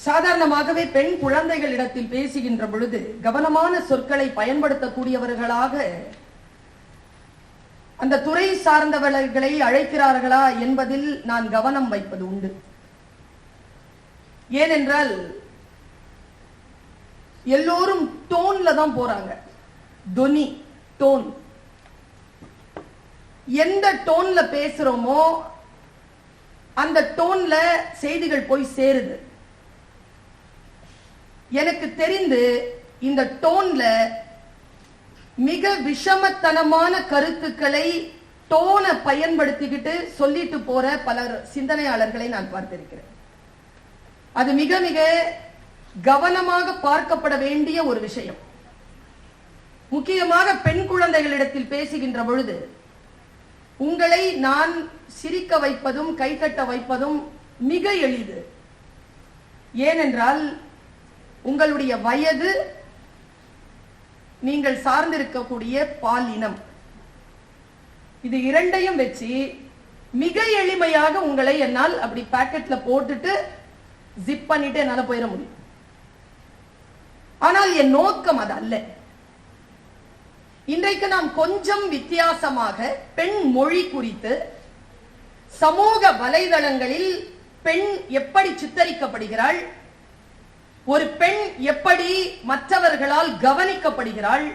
சாதாரணமாகவே பெண் குழந்தைகளிடத்தில் பேசுகின்ற பொழுது கவனமான சொற்களை பயன்படுத்தக்கூடியவர்களாக அந்த துறை சார்ந்தவர்களை அழைக்கிறார்களா என்பதில் நான் கவனம் வைப்பது உண்டு. ஏனென்றால் எல்லோரும் டோன்ல தான் போறாங்க. தொனி, டோன். எந்த டோன்ல பேசுறோமோ அந்த டோன்ல செய்திகள் போய் சேருது. எனக்கு தெரிந்து இந்த டோன்ல மிக விஷமத்தனமான கருத்துக்களை டோனை பயன்படுத்திக்கிட்டு சொல்லிட்டு போற பலர் சிந்தனையாளர்களை நான் பார்த்திருக்கிறேன். அது மிக மிக கவனமாக பார்க்கப்பட வேண்டிய ஒரு விஷயம். முக்கியமாக பெண் குழந்தைகளிடத்தில் பேசுகின்ற பொழுது உங்களை நான் சிரிக்க வைப்பதும் கைத்தட்ட வைப்பதும் மிக எளிது. ஏனென்றால் உங்களுடைய வயது, நீங்கள் சார்ந்திருக்கக்கூடிய பாலினம், இது இரண்டையும் வச்சு மிக எளிமையாக உங்களை என்னால் அப்படி பாக்கெட்ல போட்டுட்டு ஜிப் பண்ணிட்டு என்னால போயிட முடியும். ஆனால் என் நோக்கம் அது அல்ல. இன்றைக்கு நாம் கொஞ்சம் வித்தியாசமாக பெண் மொழி குறித்து சமூக வலைதளங்களில் பெண் எப்படி சித்தரிக்கப்படுகிறாள், ஒரு பெண் எப்படி மற்றவர்களால் கவனிக்கப்படுகிறாள்,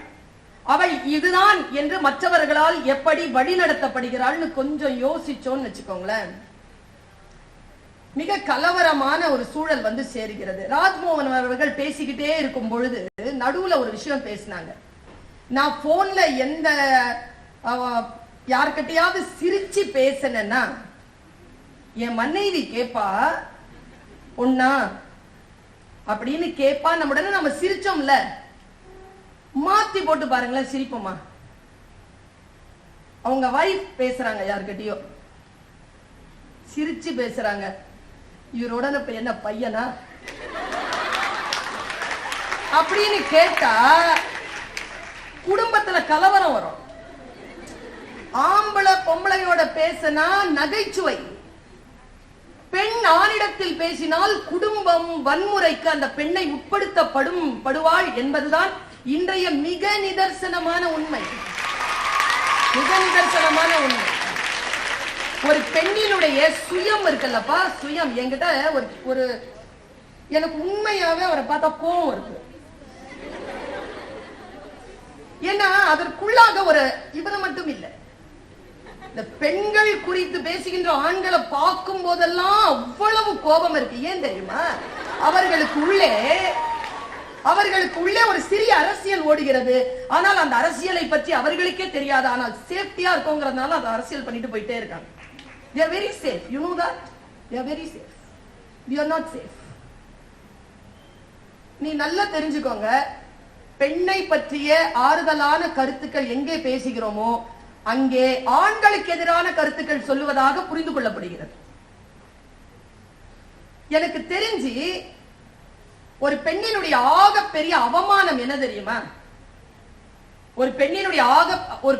அவள் இதுதான் என்று மற்றவர்களால் எப்படி வழிநடத்தப்படுகிறாள்னு கொஞ்சம் யோசிச்சோன்னு வச்சுக்கோங்களேன், மிக கலவரமான ஒரு சூழல் வந்து சேருகிறது. ராஜ்மோகன் அவர்கள் பேசிக்கிட்டே இருக்கும் பொழுது நடுவுல ஒரு விஷயம் பேசினாங்க. நான் போன்ல எந்த யார்கிட்டயாவது சிரிச்சு பேசினேன்னா என் மனைவி கேப்பா, பொண்ணா அப்படின்னு கேப்பா. நம்ம சிரிச்சோம்ல, மாத்தி போட்டு பாருங்களேன், சிரிப்போமா? அவங்க வைஃப் பேசுறாங்க, யார்கிட்டயோ சிரிச்சு பேசுறாங்க, இவரோட என்ன பையனா அப்படின்னு கேட்டா குடும்பத்துல கலவரம் வரும். ஆம்பளை பொம்பளையோட பேசினா நகைச்சுவை, பெண் ஆணிடத்தில் பேசினால் குடும்பம் வன்முறைக்கு அந்த பெண்ணை உட்படுத்தப்படுவாள் என்பதுதான் இன்றைய மிக நிதர்சனமான உண்மை. மிக நிதர்சனமான உண்மை. ஒரு பெண்ணினுடைய சுயம் இருக்குல்லப்பா, சுயம். என்கிட்ட ஒரு எனக்கு உண்மையாவே அவரை பார்த்தா கோவம் இருக்கு. ஏன்னா அதற்குள்ளாக ஒரு இவரை மட்டும் இல்லை, இந்த பெண்கள் குறித்து பேசுகின்ற ஆண்களை பார்க்கும் போதெல்லாம் அவ்வளவு கோபம் இருக்கு. ஏன் தெரியுமா? அவர்களுக்கு உள்ளே ஒரு சிறிய அரசியல் ஓடுகிறது. ஆனால் அந்த அரசியலை பற்றி அவர்களுக்கே தெரியாது. ஆனால் சேஃப்டியா இருக்கோங்கிறதுனால அந்த அரசியல் பண்ணிட்டு போயிட்டே இருக்காங்க. They are very safe. You know that? They are very safe. We are not safe. நீ நல்லா தெரிஞ்சுக்கோங்க, பெண்ணை பற்றிய ஆறுதலான கருத்துக்கள் எங்கே பேசுகிறோமோ அங்கே ஆண்களுக்கு எதிரான கருத்துக்கள் சொல்லுவதாக புரிந்து கொள்ளப்படுகிறது. எனக்கு தெரிஞ்சு ஒரு பெண்ணினுடைய ஆக பெரிய அவமானம் என்ன தெரியுமா? ஒரு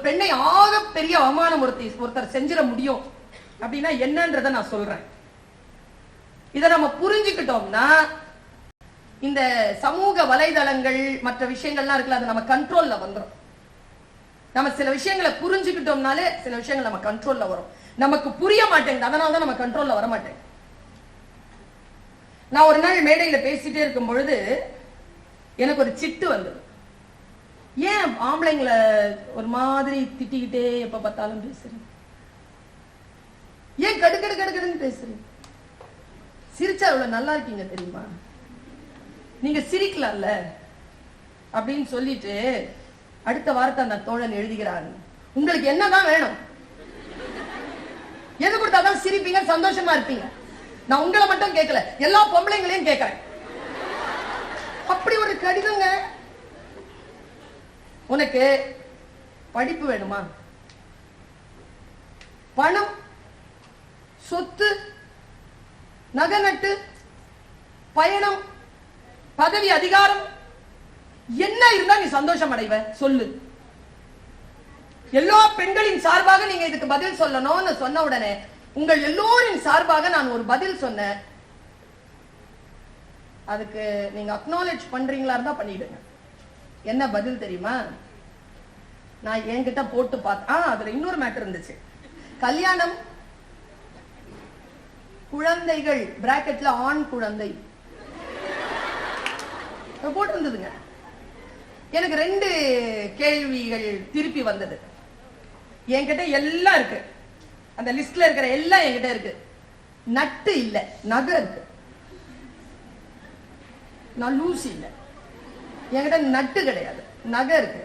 பெண்ணை ஆக பெரிய அவமானம் ஒருத்தர் செஞ்சிட முடியும் அப்படின்னா என்னன்றத நான் சொல்றேன். இதை நம்ம புரிஞ்சுக்கிட்டோம்னா இந்த சமூக வலைதளங்கள் மற்ற விஷயங்கள்லாம் இருக்குல்ல, அது நம்ம கண்ட்ரோல்ல வந்துடும். நம்ம சில விஷயங்களை புரிஞ்சுக்கிட்டோம்னாலே சில விஷயங்கள் நம்ம கண்ட்ரோல்ல வரும். நமக்கு புரிய மாட்டேங்குது, அதனாலதான் நம்ம கண்ட்ரோல்ல வர மாட்டேங்குது. நான் ஒரு நாள் மேடையில பேசிட்டே இருக்கும் பொழுது எனக்கு ஒரு சிட்டு வந்தது. ஏன் ஆம்பளைங்களை ஒரு மாதிரி திட்டிக்கிட்டே எப்ப பார்த்தாலும் பேசுறீங்க? ஏன் கடுக்கடுன்னு பேசுறீங்க? சிரிச்சா இவ்வளவு நல்லா இருக்கீங்க தெரியுமா? நீங்க சிரிக்கலாம்ல அப்படின்னு சொல்லிட்டு அடுத்த வாரத்தை அந்த தோழன் எழுதுகிறார், உங்களுக்கு என்னதான் வேணும்? எது கொடுத்தாதான் சிரிப்பீங்க, சந்தோஷமா இருப்பீங்க. நான் உங்களை மட்டும் கேட்கல, எல்லா பொம்பளைங்களையும் கேட்கிறேன். அப்படி ஒரு கடிதங்க. உனக்கு படிப்பு வேணுமா? பணம், சொத்து, நகை நட்டு, பயணம், பதவி, அதிகாரம் என்ன இருந்தா நீ சந்தோஷம் அடைவ சொல்லு. எல்லா பெண்களின் சார்பாக நீங்க இதுக்கு பதில் சொல்லணும்னு சொன்ன உடனே உங்கள் எல்லோரின் சார்பாக நான் ஒரு பதில் சொன்னேன். அதுக்கு நீங்க அக்னாலேஜ் பண்றீங்களா இருந்தா பண்ணிடுங்க. என்ன பதில் தெரியுமா? நான் என்கிட்ட போட்டு பார்த்தேன். அதுல இன்னொரு மேட்டர் இருந்துச்சு. கல்யாணம், குழந்தைகள் பிராக்கெட்ல ஆண் குழந்தை போட்டு இருந்ததுங்க. எனக்கு 2 கேள்விகள் திருப்பி வந்தது. என்கிட்ட எல்லாம் இருக்கு, அந்த லிஸ்ட்ல இருக்கிற எல்லாம் என்கிட்ட இருக்கு. நட்டு இல்ல, நகை இருக்கு. நான் லூசி இல்ல, என்கிட்ட நட்டு கிடையாது, நகை இருக்கு.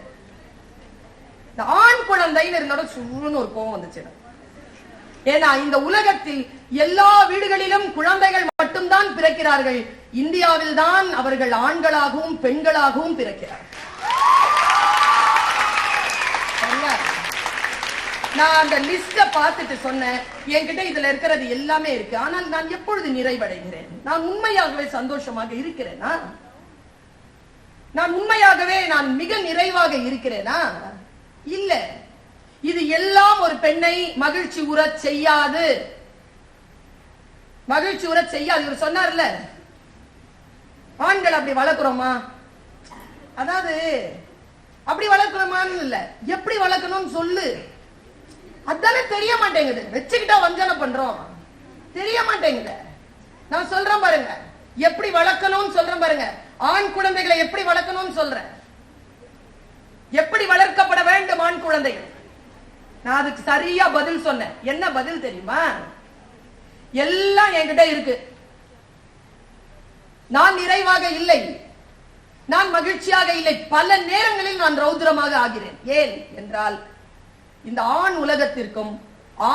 ஆண் குழந்தைன்னு இருந்தோட சுருன்னு ஒரு கோவம் வந்துச்சு. ஏன்னா இந்த உலகத்தில் எல்லா வீடுகளிலும் குழந்தைகள் மட்டும்தான் பிறக்கிறார்கள். இந்தியாவில் தான் அவர்கள் ஆண்களாகவும் பெண்களாகவும் பிறக்கிறார்கள். நான் அந்த லிஸ்ட பார்த்துட்டு சொன்னேன், என்கிட்ட இதுல இருக்கிறது எல்லாமே இருக்கு. ஆனால் நான் எப்பொழுது நிறைவடைகிறேன்? நான் உண்மையாகவே சந்தோஷமாக இருக்கிறேனா? நான் உண்மையாகவே நான் மிக நிறைவாக இருக்கிறேனா? இல்ல. இது எல்லாம் ஒரு பெண்ணை மகிழ்ச்சி உற செய்யாது. மகிழ்ச்சி உற செய்யாது. இவர் சொன்னார்ல, ஆண்கள் அப்படி வளர்க்கிறோமா? அதாவது அப்படி வளர்க்கிறோமான்னு இல்ல, எப்படி வளர்க்கணும்னு சொல்லு. அதானே தெரிய மாட்டேங்குது. வச்சுக்கிட்டா வஞ்சனை பண்றோம், தெரிய மாட்டேங்குது. நான் சொல்றேன் பாருங்க, எப்படி வளர்க்கணும்னு சொல்றேன் பாருங்க. ஆண் குழந்தைகளை எப்படி வளர்க்கணும்னு சொல்றேன். எப்படி வளர்க்கப்பட வேண்டும் ஆண் குழந்தைகள். நான் அதுக்கு சரியா பதில் சொன்னேன். என்ன பதில் தெரியுமா? எல்லாம் என்கிட்ட இருக்கு, நான் நிறைவாக இல்லை, நான் மகிழ்ச்சியாக இல்லை. பல நேரங்களில் நான் ரௌத்ரமாக ஆகிறேன். ஏன் என்றால், இந்த ஆண் உலகத்திற்கும்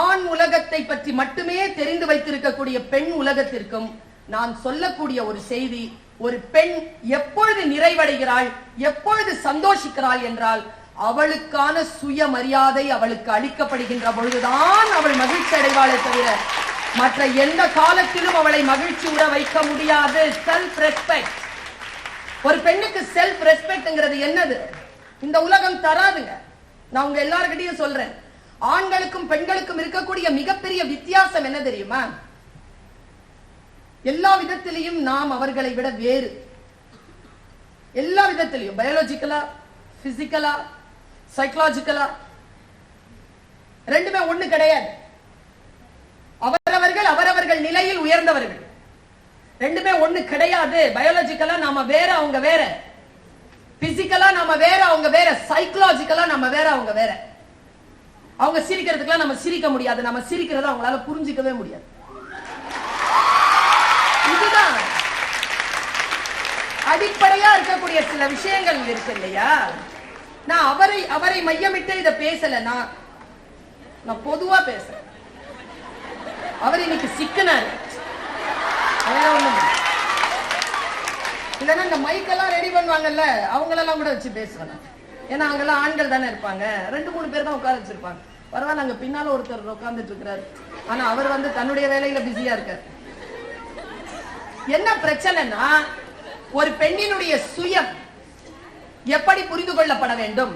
ஆண் உலகத்தை பற்றி மட்டுமே தெரிந்து வைத்திருக்கக்கூடிய பெண் உலகத்திற்கும் நான் சொல்லக்கூடிய ஒரு செய்தி, ஒரு பெண் எப்பொழுது நிறைவடைகிறாள், எப்பொழுது சந்தோஷிக்கிறாள் என்றால், அவளுக்கான சுயமரியாதை அவளுக்கு அளிக்கப்படுகின்ற பொழுதுதான் அவள் மகிழ்ச்சி அடைவாளே தவிர மற்ற எந்த காலத்திலும் அவளை மகிழ்ச்சி உற வைக்க முடியாது. Self respect. ஒரு பெண்ணுக்கு செல்ஃப் ரெஸ்பெக்ட்ங்கிறது என்னது? இந்த உலகம் தராதுங்க. நான் உங்க எல்லார்கிட்டையும் சொல்றேன், ஆண்களுக்கும் பெண்களுக்கும் இருக்கக்கூடிய மிகப்பெரிய வித்தியாசம் என்ன தெரியுமா? எல்லா விதத்திலையும் நாம் அவர்களை விட வேறு. எல்லா விதத்திலையும், பயாலஜிக்கலா, பிசிக்கலா, சைக்கலாஜிக்கலா, ரெண்டுமே ஒண்ணு கிடையாது. அவரவர்கள் அவரவர்கள் நிலையில் உயர்ந்தவர்கள். ரெண்டுமே ஒண்ணு கிடையாது. பயாலஜிக்கலா நாம வேற, அவங்க வேற. பிசிக்கலா நாம வேற, அவங்க வேற. சைக்கலாஜிக்கலா நம்ம வேற, அவங்க வேற. அவங்க சிரிக்கிறதுக்கெல்லாம் நம்ம சிரிக்க முடியாது, நம்ம சிரிக்கிறத அவங்களால புரிஞ்சிக்கவே முடியாது. இதுதான் அடிப்படையா இருக்கக்கூடிய சில விஷயங்கள் இருக்கு இல்லையா? நான் அவரை மையமிட்டு இதை பேசல, நான் பொதுவா பேசுறேன். அவர் இன்னைக்கு சிக்கனாரு, இல்லைன்னா இந்த மைக்கெல்லாம் ரெடி பண்ணுவாங்கல்ல, அவங்களெல்லாம் கூட வச்சு பேசுவேன். ஏன்னா அங்கெல்லாம் ஆண்கள் தானே இருப்பாங்க, 2-3 பேர் தான் உட்கார வச்சிருப்பாங்க. பரவாயில்ல, அங்க பின்னால ஒருத்தர் உட்கார்ந்துட்டு இருக்கிறாரு. ஆனா அவர் வந்து தன்னுடைய வேலையில பிஸியா இருக்காரு. என்ன பிரச்சனைனா, ஒரு பெண்ணினுடைய சுயம் எப்படி புரிந்து கொள்ளப்பட வேண்டும்?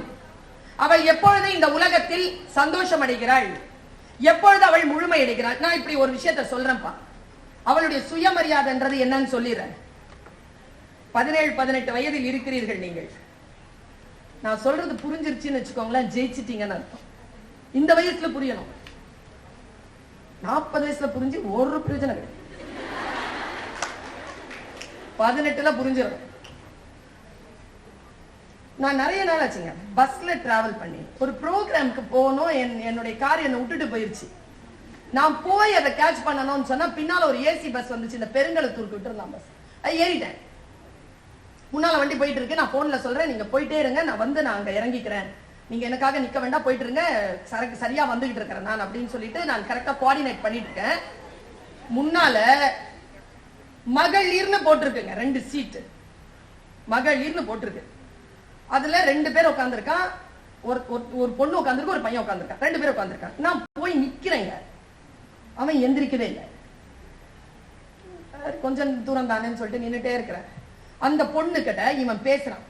அவள் எப்பொழுது இந்த உலகத்தில் சந்தோஷம் அடைகிறாள், எப்பொழுது அவள் முழுமை அடைகிறாள்? நான் இப்படி ஒரு விஷயத்த சொல்றேன்ப்பா. அவளுடைய சுயமரியாதைன்றது என்னன்னு சொல்லிடுறேன். 17-18 வயதில் இருக்கிறீர்கள் நீங்கள். நான் சொல்றது புரிஞ்சிருச்சுன்னு வச்சுக்கோங்களேன், ஜெயிச்சிட்டீங்கன்னு அர்த்தம். இந்த வயசுல புரியணும். 40 வயசுல புரிஞ்சு ஒரு பிரயோஜனம் கிடையாது. 18ல புரிஞ்சிடும். நான் நிறைய நாள் ஆச்சுங்க பஸ்ல டிராவல் பண்ணி ஒரு ப்ரோக்ராமுக்கு போகணும். என்னுடைய கார் என்னை விட்டுட்டு போயிருச்சு. நான் போய் அதை கேட்ச் பண்ணணும்னு சொன்னா பின்னால ஒரு ஏசி பஸ் வந்துச்சு. இந்த பெருங்கலத்தூருக்கு விட்டுருந்தான் பஸ். அது ஏறிட்டேன். முன்னால வண்டி போயிட்டு இருக்கு. நான் போன்ல சொல்றேன், நீங்க போயிட்டே இருங்க, நான் அங்க இறங்கிக்கிறேன், நீங்க எனக்காக நிக்க வேண்டாம், போயிட்டு இருங்க, சரக்கு சரியா வந்துகிட்டு இருக்கிறேன் நான் அப்படின்னு சொல்லிட்டு நான் கரெக்டா கோஆர்டினேட் பண்ணிட்டு இருக்கேன். முன்னால மகளிர்னு போட்டிருக்குங்க, 2 சீட்டு மகளிர்னு போட்டிருக்கு. அதுல 2 பேர் உட்காந்துருக்கான். ஒரு பொண்ணு உட்காந்துருக்கு, ஒரு பையன் உட்காந்துருக்கான். 2 பேர் உட்காந்துருக்கான். நான் போய் நிக்கிறேங்க. அவன் எந்திரிக்கவே இல்லை. கொஞ்சம் தூரம் தானேன்னு சொல்லிட்டு நின்னுட்டே இருக்கிறேன். அந்த பொண்ணு கிட்ட இவன் பேசுறான்.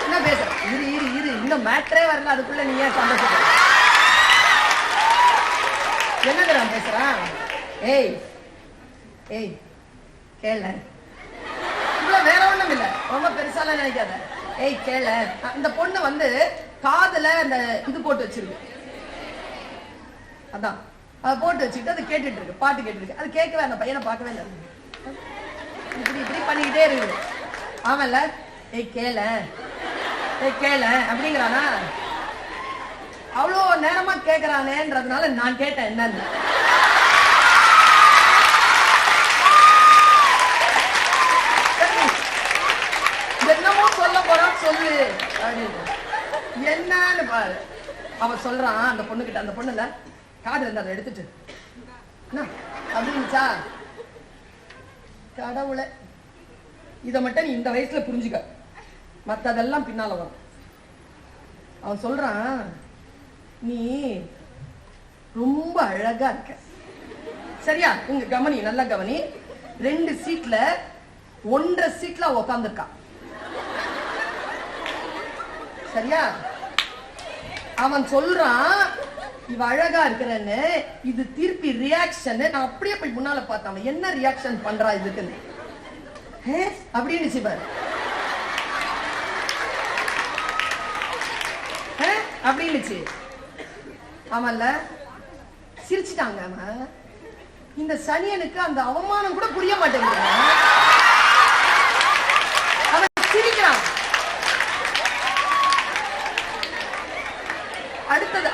என்ன பேசுறான்? இரு இன்னும் மேட்டரே வரல, அதுக்குள்ள நீ ஏன் சந்தோஷப்படுற? என்னங்கிறான் பேசுறான், ஏய் ஏய் கேள, இவ்வளவு வேற ஒண்ணும் இல்ல, ரொம்ப பெருசாலாம் நினைக்காத, ஏய் கேள. இந்த பொண்ணு வந்து காதுல அந்த இது போட்டு வச்சிருக்கு, அதான் அதை போட்டு வச்சுக்கிட்டு அது கேட்டுட்டு இருக்கு, பாட்டு கேட்டு இருக்கு. அது கேட்கவே அந்த பையனை பார்க்கவே இல்லை, இப்படி இப்படி பண்ணிக்கிட்டே இருக்குது. ஆமல்ல, ஏய் கேள ஏய் கேள அப்படிங்கிறானா. அவ்வளோ நேரமா கேட்கிறானேன்றதுனால நான் கேட்டேன் என்னன்னு. என்னமோ சொல்ல போறான் சொல்லு அப்படின்னு. என்னன்னு பாரு. அவன் சொல்றான் அந்த பொண்ணு கிட்ட, அந்த பொண்ணுல காதுல இருந்து அதை எடுத்துட்டு என்ன அப்படின்னுச்சா, கடவுளை இதை மட்டும் நீ இந்த வயசுல புரிஞ்சுக்க, மத்ததெல்லாம் பின்னால வரும். அவன் சொல்றான், நீ ரொம்ப அழகா இருக்க, சரியா? உங்க கவனி, நல்ல கவனி. 2 சீட்ல 1.5 சீட்ல உட்கார்ந்துருக்கா, சரியா? அவன் சொல்றான் இவ அழகா இருக்கிறன்னு. இது திருப்பி ரியாக்ஷன். நான் அப்படியே போய் முன்னால பார்த்தேன், என்ன ரியாக்ஷன் பண்றா இதுக்குன்னு அப்படின்னு பாரு, அப்படின்னுச்சு. ஆமல்ல, சிரிச்சுட்டாங்க. இந்த சனியனுக்கு அந்த அவமானம் கூட புரிய மாட்டேங்குது. அவன் சிரிக்கிறான்.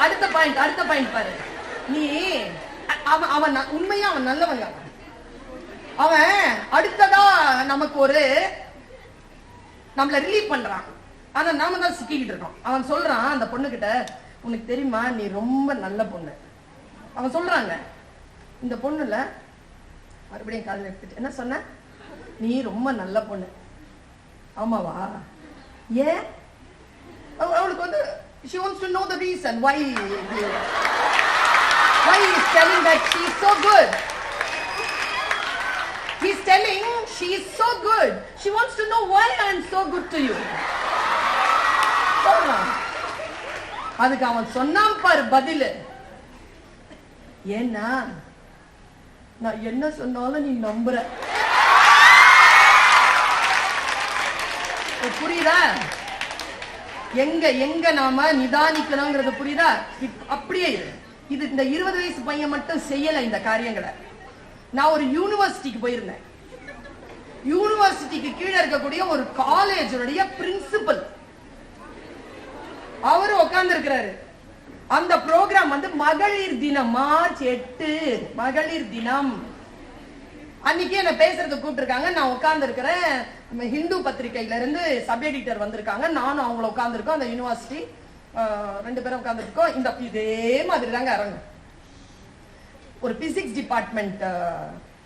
அடுத்த பாயிண்ட் பாரு. நீ அவன் உண்மையா அவன் நல்லவங்க. அவன் அடுத்ததா நமக்கு ஒரு நம்மள ரிலீவ் பண்றான், ஆனா நாம தான் சிக்கிக்கிட்டு இருக்கோம். அவன் சொல்றான் அந்த பொண்ணு கிட்ட, உனக்கு தெரியுமா நீ ரொம்ப நல்ல பொண்ணு. அவன் சொல்றாங்க, இந்த பொண்ணுல மறுபடியும் காதுல எடுத்துட்டு என்ன சொன்ன, நீ ரொம்ப நல்ல பொண்ணு. ஆமாவா? ஏன்? அவளுக்கு வந்து she wants to know the reason why he is telling that she is so good. He's telling she is so good. She wants to know why I am so good to you. அதுக்கு அவன் சொன்னான் பாரு பதில், ஏன்னா நான் என்ன சொன்னாலும் நீ நம்புற. புரியுதா? எங்க எங்க நாம நிதானிக்கணும்ங்கிறது புரியுதா? அப்படியே இது இந்த 20 வயசு பையன் மட்டும் செய்யல இந்த காரியங்களை. நான் ஒரு யூனிவர்சிட்டிக்கு போயிருந்தேன். யூனிவர்சிட்டிக்கு கீழே இருக்கக்கூடிய ஒரு காலேஜுடைய பிரின்சிபல் அவரு உட்கார்ந்து இருக்கிறாரு. அந்த ப்ரோக்ராம் வந்து மகளிர் தினம், மார்ச் 8 மகளிர் தினம். அன்னைக்கு என்ன பேசுறதுக்கு கூப்பிட்டுருக்காங்க. நான் உட்கார்ந்து இருக்கிறேன். ஹிந்து பத்திரிகையில இருந்து சப் எடிட்டர் வந்திருக்காங்க. நானும் அவங்கள உட்கார்ந்துருக்கோம். அந்த யூனிவர்சிட்டி 2 பேரும் உட்கார்ந்துருக்கோம். இந்த இதே மாதிரி தாங்க அரங்கம். ஒரு பிசிக்ஸ் டிபார்ட்மெண்ட்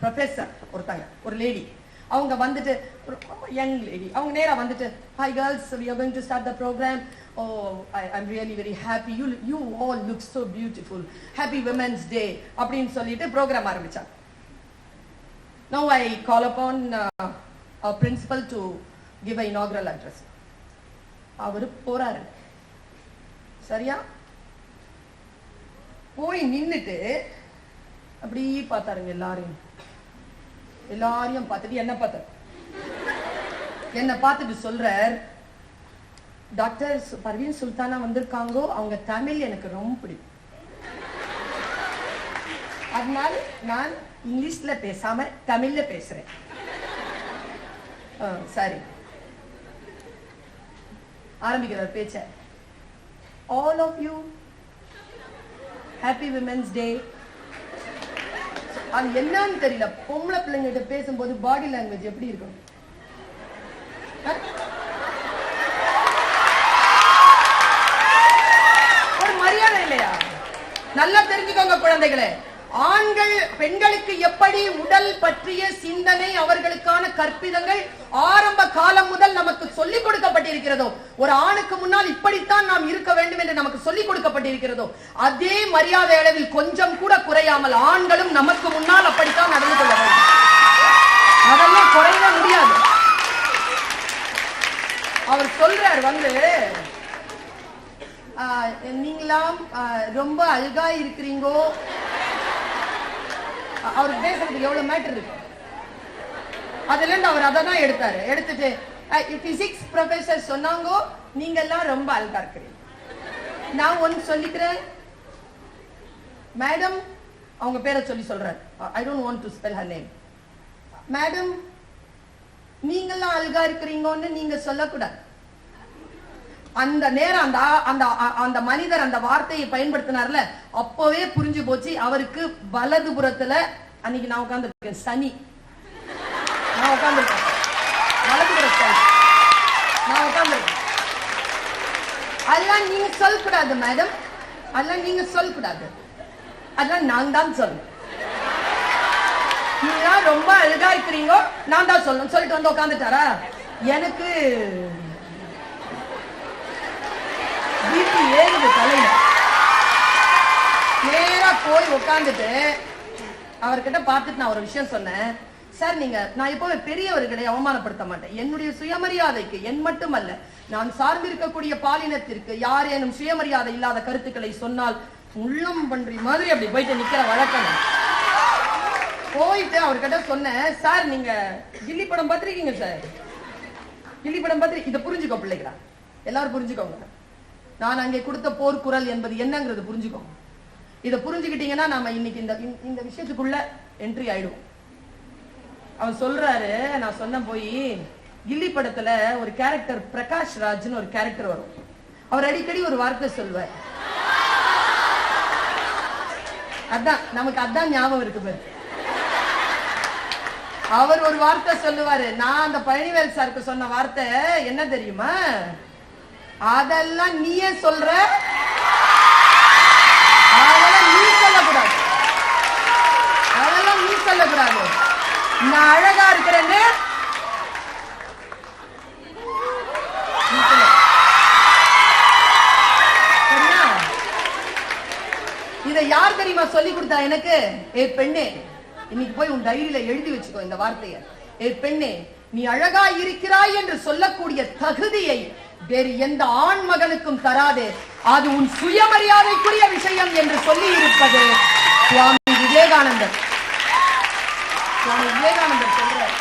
ப்ரொஃபசர் ஒருத்தாங்க, ஒரு லேடி. அவங்க வந்துட்டு யங் லேடி. அவங்க நேரா வந்துட்டு, hi girls, we are going to start the program. Oh, I'm really very happy. You all look so beautiful. Happy Women's Day அப்படின்னு சொல்லிட்டு ப்ரோக்ராம் ஆரம்பிச்சாங்க. Now I call upon our principal to give an inaugural address. அவரு போறாரு. சரியா? போய் நின்னுட்டு அப்படி பார்த்தாருங்க எல்லாரையும் பார்த்துட்டு என்ன பார்த்துட்டு சொல்றார், டாக்டர் பர்வீன் சுல்தானா வந்திருக்காங்கோ, அவங்க தமிழ் எனக்கு ரொம்ப பிடிக்கும், அதனால நான் இங்கிலீஷ்ல பேசாம தமிழ்ல பேசுறேன். சரி, ஆரம்பிக்கிறார் பேச்ச. All of you, Happy Women's Day. அது என்னன்னு தெரியல, பொம்பளை பிள்ளைங்கிட்ட பேசும்போது பாடி லாங்குவேஜ் எப்படி இருக்கும்? ஒரு மரியாதை இல்லையா? நல்லா தெரிஞ்சுக்கோங்க குழந்தைகளே. ஆண்கள் பெண்களுக்கு எப்படி உடல் பற்றிய சிந்தனை, அவர்களுக்கான கற்பிதங்கள் ஆரம்ப காலம் முதல் நமக்கு சொல்லிக் கொடுக்கப்பட்டிருக்கிறதோ, ஒரு ஆணுக்கு முன்னால் இப்படித்தான் நாம் இருக்க வேண்டும் என்று நமக்கு சொல்லிக் கொடுக்கப்பட்டிருக்கிறதோ, அதே மரியாதை அளவில் கொஞ்சம் கூட குறையாமல் ஆண்களும் நமக்கு முன்னால் அப்படித்தான் நடந்து கொள்ள வேண்டும். அதெல்லாம் குறைய முடியாது. அவர் சொல்றார் வந்து, நீங்களாம் ரொம்ப அழகா இருக்கிறீங்கோ, அவருக்கு பேசுறதுக்கு எவ்வளவு மேட்டர் இருக்கு. அதுல இருந்து அவர் அதை தான் எடுத்தாரு. எடுத்துட்டு பிசிக்ஸ் ப்ரொஃபசர் சொன்னாங்க, நீங்க எல்லாம் ரொம்ப அழகா இருக்கிறீங்க. நான் ஒன்னு சொல்லிக்கிறேன் மேடம், அவங்க பேரை சொல்லி சொல்றாரு. I don't want to spell her name. Madam, நீங்கெல்லாம் அழகா இருக்கிறீங்கன்னு நீங்க சொல்லக்கூடாது. அந்த நேரம் அந்த அந்த அந்த மனிதர் அந்த வார்த்தையை பயன்படுத்தினார்ல, அப்பவே புரிஞ்சு போச்சு அவருக்கு வலதுபுறத்துல. அன்னைக்கு நான் உட்கார்ந்துருக்கேன், சனி நான் உட்கார்ந்துருக்கேன், வலதுபுறத்தில் நான் உட்கார்ந்துருக்கேன். அதெல்லாம் நீங்க சொல்லக்கூடாது மேடம், அதெல்லாம் நீங்க சொல்லக்கூடாது, அதெல்லாம் நான் தான் சொல்லணும். நீங்க ரொம்ப அழகா இருக்கிறீங்க, நான் தான் சொல்லணும் சொல்லிட்டு வந்து உட்காந்துட்டாரா. எனக்கு ஏறுது தலையில. நேரா போய் உட்காந்துட்டு அவர்கிட்ட பார்த்துட்டு நான் ஒரு விஷயம் சொன்னேன். சார், நான் எப்பவுமே பெரியவர்களை அவமானப்படுத்த மாட்டேன். என்னுடைய சுயமரியாதைக்கு, என் மட்டுமல்ல, நான் சார்ந்திருக்கக்கூடிய பாலினத்திற்கு யாரேனும் சுயமரியாதை இல்லாத கருத்துக்களை சொன்னால் உள்ளம் பன்றி மாதிரி அப்படி போயிட்டு நிக்கிற வழக்கம். போயிட்டு அவர்கிட்ட சொன்னேன், சார் நீங்க கில்லி படம் பார்த்திருக்கீங்க சார், கில்லி படம் பார்த்து இதை புரிஞ்சுக்கோ பிள்ளைகளா, எல்லாரும் புரிஞ்சுக்கோங்க. நான் அங்கே கொடுத்த போர்க்குரல் என்பது என்னங்கிறது புரிஞ்சுக்கோங்க. இதை புரிஞ்சுக்கிட்டீங்கன்னா நாம இன்னைக்கு இந்த விஷயத்துக்குள்ள என்ட்ரி ஆயிடுவோம். அவன் சொல்றாரு, நான் சொன்ன போய் கில்லி படத்துல ஒரு கேரக்டர் பிரகாஷ் ராஜ்னு ஒரு கேரக்டர் வரும். அவர் அடிக்கடி ஒரு வார்த்தை சொல்வார். அதான் நமக்கு அதான் ஞாபகம் இருக்கு பாரு. அவர் ஒரு வார்த்தை சொல்லுவாரு. நான் அந்த பழனிவேல் சாருக்கு சொன்ன வார்த்தை என்ன தெரியுமா? அதெல்லாம் நீயே சொல்ற, அதெல்லாம் நீ சொல்லக்கூடாது, அதெல்லாம் நீ சொல்லக்கூடாது. நான் அழகா இருக்கிறேன்னு சரியா? இதை யார் தெரியுமா சொல்லி கொடுத்தா எனக்கு? ஏ பெண்ணே, இன்னைக்கு போய் உன் டைரியில எழுதி வச்சுக்கோ இந்த வார்த்தைய. ஏ பெண்ணே, நீ அழகா இருக்கிறாய் என்று சொல்லக்கூடிய தகுதியை வேறு எந்த ஆண் மகனுக்கும் தராதே. அது உன் சுயமரியாதைக்குரிய விஷயம் என்று சொல்லி இருப்பது சுவாமி விவேகானந்தர். சுவாமி விவேகானந்தர் சொல்றார்,